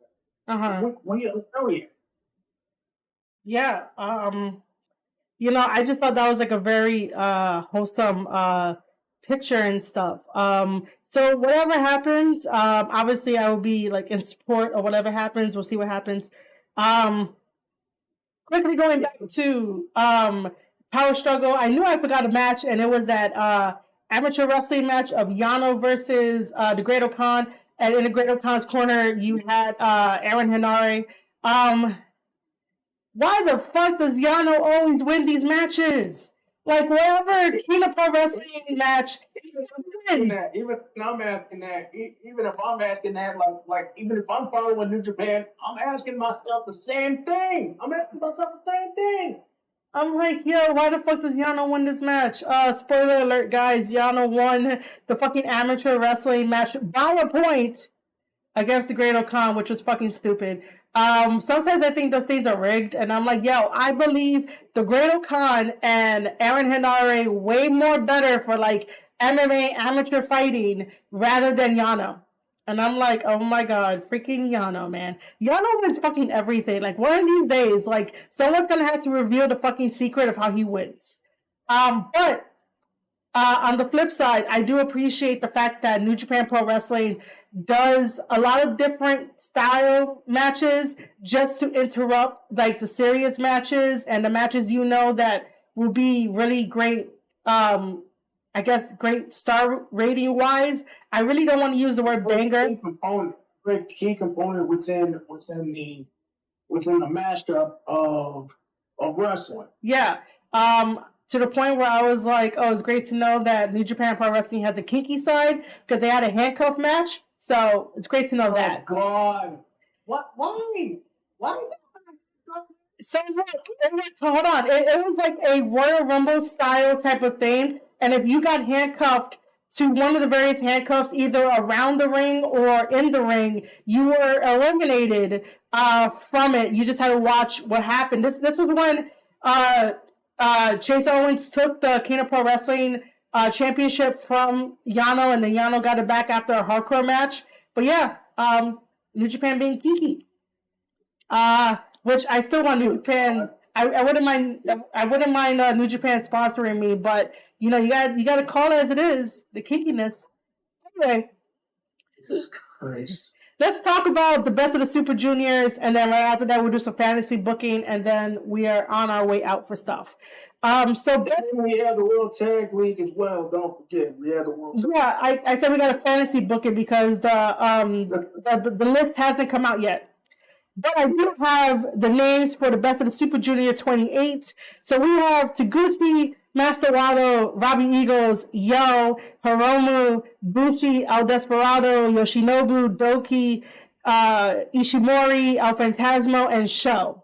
We don't know yet. Yeah. I just thought that was like a very wholesome picture and stuff. So whatever happens, obviously I will be like in support of whatever happens. We'll see what happens. Quickly going back to Power Struggle, I knew I forgot a match, and it was that amateur wrestling match of Yano versus the Great Khan. And in the Great Khan's corner, you had Aaron Henare. Why the fuck does Yano always win these matches? Like, wherever Kina Pro Wrestling match, even if I'm asking that, even if I'm following New Japan, I'm asking myself the same thing. I'm like, yo, why the fuck does Yano win this match? Spoiler alert, guys. Yano won the fucking amateur wrestling match by a point against the Great Khan, which was fucking stupid. Sometimes I think those things are rigged, and I'm like, yo, I believe the Great Khan and Aaron Henare way more better for like MMA amateur fighting rather than Yano. And I'm like, oh my god, freaking Yano, man. Yano wins fucking everything. Like, one of these days, like, someone's gonna have to reveal the fucking secret of how he wins. But on the flip side, I do appreciate the fact that New Japan Pro Wrestling does a lot of different style matches just to interrupt like the serious matches and the matches that will be really great, I guess great star rating wise. I really don't want to use the word banger. Key component within the mashup of wrestling. Yeah. To the point where I was like, oh, it's great to know that New Japan Pro Wrestling had the kinky side because they had a handcuff match. So it's great to know that. Oh, God. What? Why? So look, hold on. It was like a Royal Rumble style type of thing. And if you got handcuffed to one of the various handcuffs, either around the ring or in the ring, you were eliminated from it. You just had to watch what happened. This was when Chase Owens took the Kina Pro Wrestling championship from Yano, and then Yano got it back after a hardcore match. But yeah, New Japan being geeky. Which I still want New Japan. I wouldn't mind. I wouldn't mind New Japan sponsoring me, but you got to call it as it is. The kinkiness. Anyway, Jesus Christ. Let's talk about the best of the Super Juniors, and then right after that we'll do some fantasy booking, and then we are on our way out for stuff. So we have the World Tag League as well. Don't forget, we have the World. Yeah, I said we got a fantasy booking because the list hasn't come out yet. But I do have the names for the best of the Super Junior 28. So we have Taguchi, Master Wado, Robbie Eagles, Yo, Hiromu, Bushi, El Desperado, Yoshinobu, Doki, Ishimori, El Phantasmo, and Sho.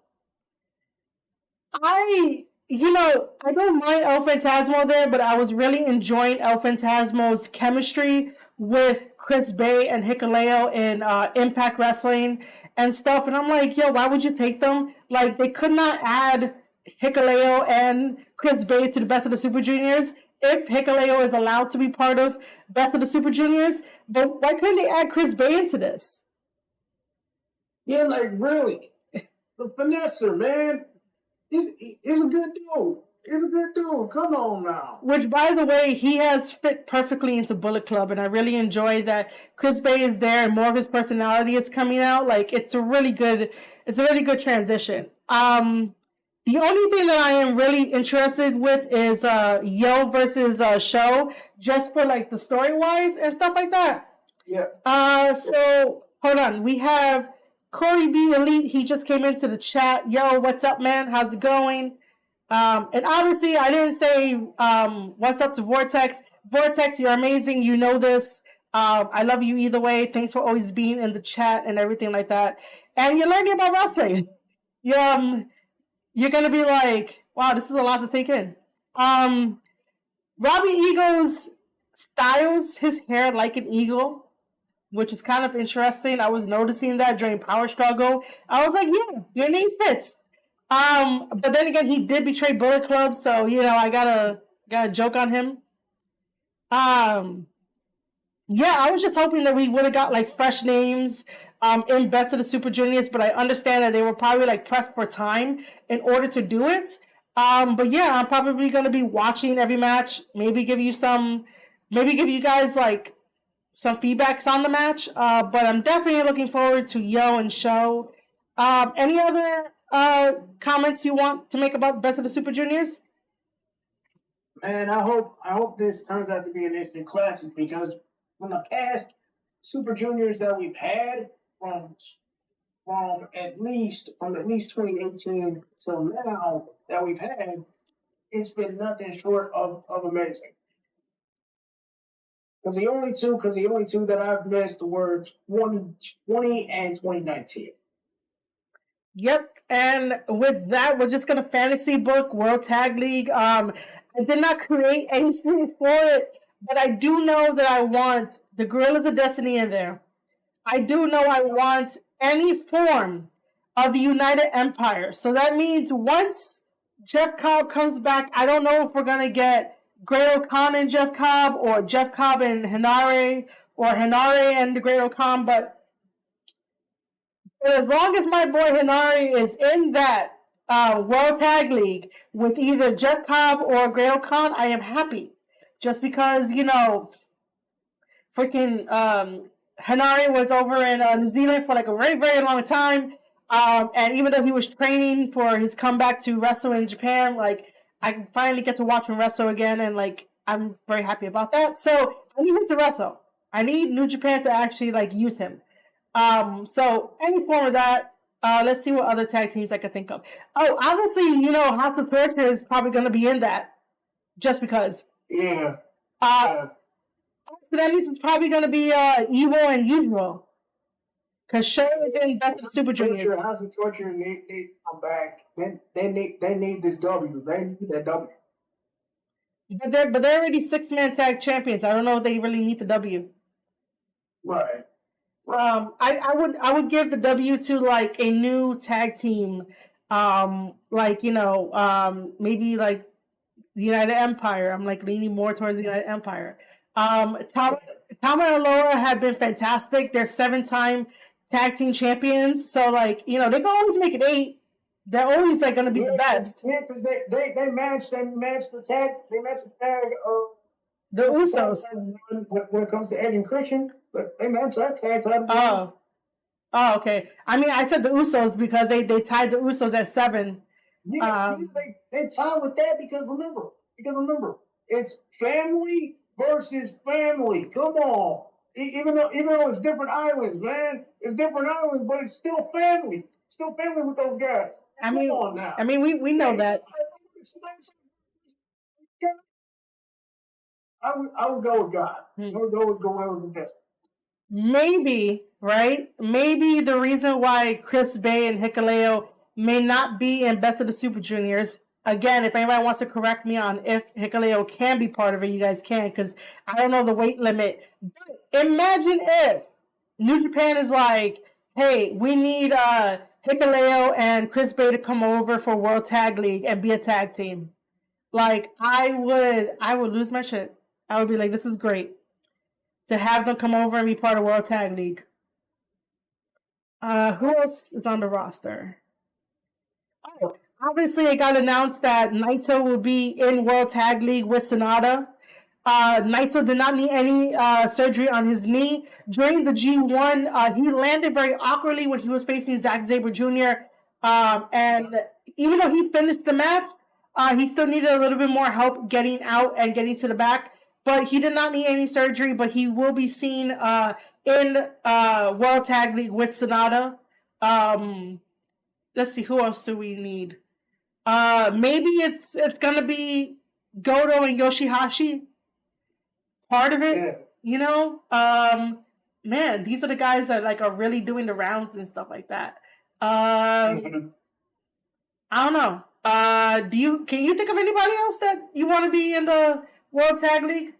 I don't mind El Phantasmo there, but I was really enjoying El Phantasmo's chemistry with Chris Bay and Hikuleo in Impact Wrestling and stuff. And I'm like, yo, why would you take them? Like, they could not add Hikuleo and Chris Bay to the best of the Super Juniors if Hikuleo is allowed to be part of best of the Super Juniors. But why couldn't they add Chris Bay into this? Yeah, like, really? the finesser, man. He's a good dude. He's a good dude. Come on now. Which, by the way, he has fit perfectly into Bullet Club, and I really enjoy that Chris Bay is there and more of his personality is coming out. Like, it's a really good transition. The only thing that I am really interested with is Yo versus Show, just for like the story wise and stuff like that. Yeah. So hold on, we have Corey B Elite. He just came into the chat. Yo, what's up, man? How's it going? And obviously, I didn't say what's up to Vortex. Vortex, you're amazing. You know this. I love you either way. Thanks for always being in the chat and everything like that. And you're learning about wrestling. You're gonna be like, wow, this is a lot to take in. Robbie Eagles styles his hair like an eagle, which is kind of interesting. I was noticing that during Power Struggle. I was like, yeah, your name fits. But then again, he did betray Bullet Club, so I gotta joke on him. Yeah, I was just hoping that we would have got like fresh names in Best of the Super Juniors, but I understand that they were probably like pressed for time in order to do it. But yeah, I'm probably gonna be watching every match, maybe give you guys like some feedbacks on the match. But I'm definitely looking forward to Yo and Show. Any other comments you want to make about Best of the Super Juniors? Man, I hope this turns out to be an instant classic, because from the past Super Juniors that we've had from at least 2018 till now that we've had, it's been nothing short of amazing. Because the only two that I've missed were 2020 and 2019. Yep, and with that, we're just gonna fantasy book World Tag League. I did not create anything for it, but I do know that I want the Gorillas of Destiny in there. I do know I want any form of the United Empire. So that means once Jeff Cobb comes back, I don't know if we're gonna get Great-O-Khan and Jeff Cobb, or Jeff Cobb and Hinare, or Hinare and the Great-O-Khan, but as long as my boy Hinare is in that World Tag League with either Jeff Cobb or Great-O-Khan, I am happy. Just because, freaking Hinare was over in New Zealand for like a very, very long time. And even though he was training for his comeback to wrestle in Japan, like, I finally get to watch him wrestle again, and like, I'm very happy about that. So I need him to wrestle. I need New Japan to actually like use him. So any form of that. Let's see what other tag teams I can think of. Oh, obviously, House of Torture is probably going to be in that, just because. Yeah. So that means it's probably going to be Evil and Usual, because Show is in Best of the Super Juniors. House of Torture need to come back. They need this W. They need that W. But they're already 6-man tag champions. I don't know if they really need the W. Right. I would give the W to like a new tag team, maybe like the United Empire. I'm like leaning more towards the United Empire. Tom and Laura have been fantastic. They're 7-time tag team champions, so like they can always make it 8. They're always like going to be the best. Yeah, because they matched the tag. They matched the tag of the Usos when it comes to Edge and Christian. But they matched that tag title. Oh, okay. I mean, I said the Usos because they tied the Usos at 7. Yeah, they tied with that because remember, it's family versus family. Come on. Even though it's different islands, man. It's different islands, but it's still family. Still family with those guys. Come on now. I mean, we know that. I would go with God. I would go with the best. Maybe, right? Maybe the reason why Chris Bay and Hikuleo may not be in Best of the Super Juniors. Again, if anybody wants to correct me on if Hikuleo can be part of it, you guys can, because I don't know the weight limit. But imagine if New Japan is like, hey, we need Hikuleo and Chris Bay to come over for World Tag League and be a tag team. Like, I would lose my shit. I would be like, this is great to have them come over and be part of World Tag League. Who else is on the roster? Oh, obviously, it got announced that Naito will be in World Tag League with Sonata. Naito did not need any surgery on his knee. During the G1, he landed very awkwardly when he was facing Zack Sabre Jr. And even though he finished the match, he still needed a little bit more help getting out and getting to the back. But he did not need any surgery, but he will be seen in World Tag League with Sonata. Let's see, who else do we need? Maybe it's gonna be Goto and Yoshihashi. Part of it, Yeah. you know. Man, these are the guys that like are really doing the rounds and stuff like that. Mhm. I don't know. Can you think of anybody else that you want to be in the World Tag League?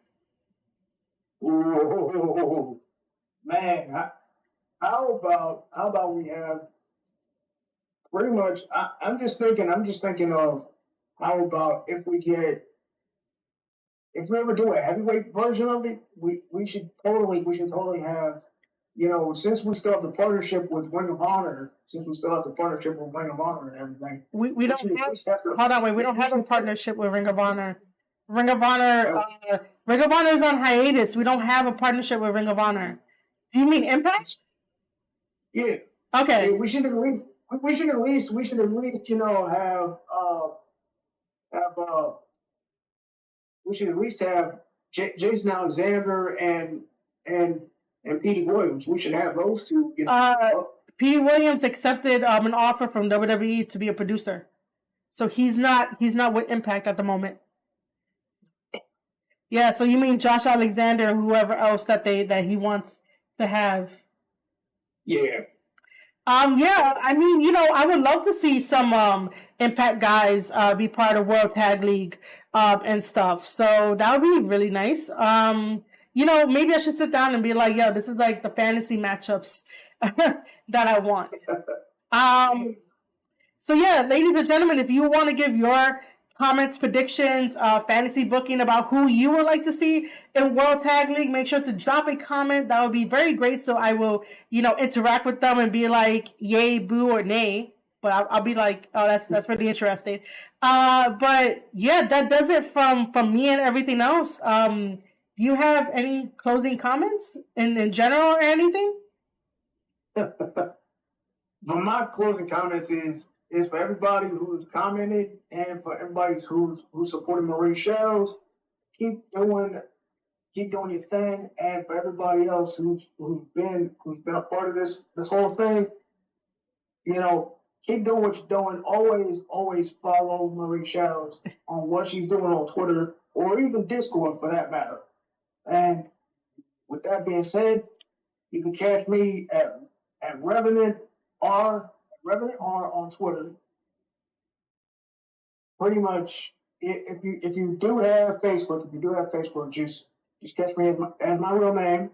Ooh, man, how about we have pretty much? I'm just thinking of how about if we ever do a heavyweight version of it, we should totally have, since we still have the partnership with Ring of Honor, and everything. We don't have. Hold on, wait. We don't have a partnership with Ring of Honor. Ring of Honor is on hiatus. We don't have a partnership with Ring of Honor. Do you mean Impact? Yeah. Okay. We should at least have we should at least have Jason Alexander and Petey Williams. We should have those two. Petey Williams accepted an offer from WWE to be a producer, so he's not with Impact at the moment. Yeah, so you mean Josh Alexander and whoever else that he wants to have? Yeah. Yeah, I mean, I would love to see some Impact guys be part of World Tag League and stuff. So that would be really nice. Maybe I should sit down and be like, yo, this is like the fantasy matchups that I want. So yeah, ladies and gentlemen, if you want to give your comments, predictions, fantasy booking about who you would like to see in World Tag League, make sure to drop a comment. That would be very great. So I will, interact with them and be like, yay, boo, or nay. But I'll be like, oh, that's really interesting. But yeah, that does it from me and everything else. Do you have any closing comments in general or anything? But my closing comments is for everybody who's commented and for everybody who's supporting Marie shows, keep doing your thing, and for everybody else who's been a part of this whole thing, keep doing what you're doing. Always follow Marie Shadows on what she's doing on Twitter or even Discord for that matter. And with that being said, you can catch me at Revenant R on Twitter. Pretty much, if you do have Facebook, just catch me as my real name.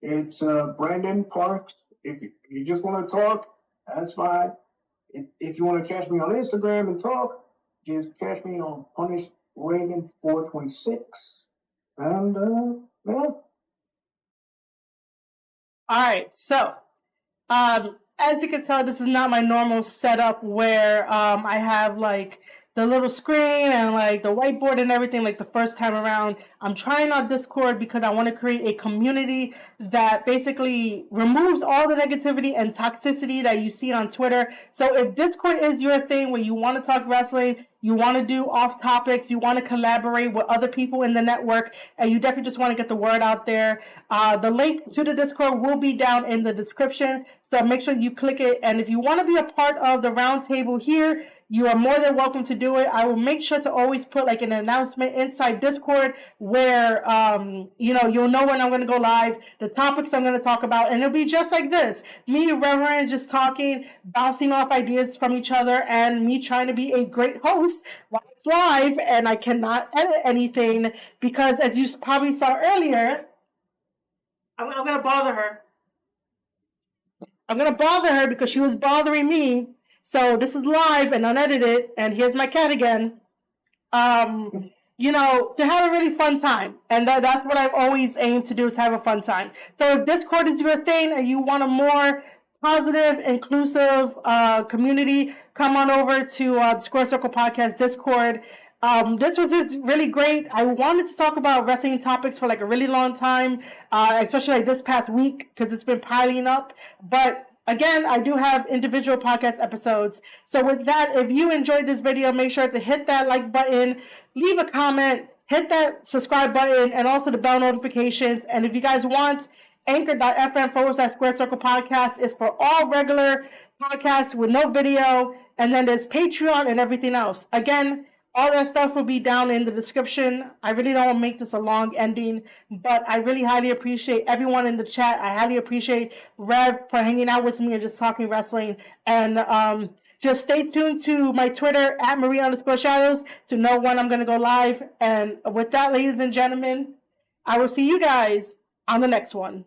It's Brandon Parks. If you just want to talk, that's fine. If you want to catch me on Instagram and talk, just catch me on Punish Reagan 426. And yeah. All right, so as you can tell, this is not my normal setup where I have like the little screen and like the whiteboard and everything like the first time around. I'm trying out Discord because I want to create a community that basically removes all the negativity and toxicity that you see on Twitter. So if Discord is your thing where you want to talk wrestling, you want to do off topics, you want to collaborate with other people in the network, and you definitely just want to get the word out there, the link to the Discord will be down in the description. So make sure you click it. And if you want to be a part of the roundtable here, you are more than welcome to do it. I will make sure to always put like an announcement inside Discord where, you'll know when I'm going to go live, the topics I'm going to talk about, and it'll be just like this. Me and Reverend just talking, bouncing off ideas from each other, and me trying to be a great host while it's live, and I cannot edit anything because, as you probably saw earlier, I'm going to bother her. I'm going to bother her because she was bothering me. So this is live and unedited, and here's my cat again. To have a really fun time. And that's what I've always aimed to do, is have a fun time. So if Discord is your thing and you want a more positive, inclusive community, come on over to the Square Circle Podcast Discord. This was just really great. I wanted to talk about wrestling topics for like a really long time, especially like this past week because it's been piling up. But again, I do have individual podcast episodes. So with that, if you enjoyed this video, make sure to hit that like button, leave a comment, hit that subscribe button, and also the bell notifications. And if you guys want, anchor.fm/Square Circle Podcast is for all regular podcasts with no video. And then there's Patreon and everything else. Again, all that stuff will be down in the description. I really don't want to make this a long ending, but I really highly appreciate everyone in the chat. I highly appreciate Rev for hanging out with me and just talking wrestling. And just stay tuned to my Twitter at Maria_Shadows to know when I'm going to go live. And with that, ladies and gentlemen, I will see you guys on the next one.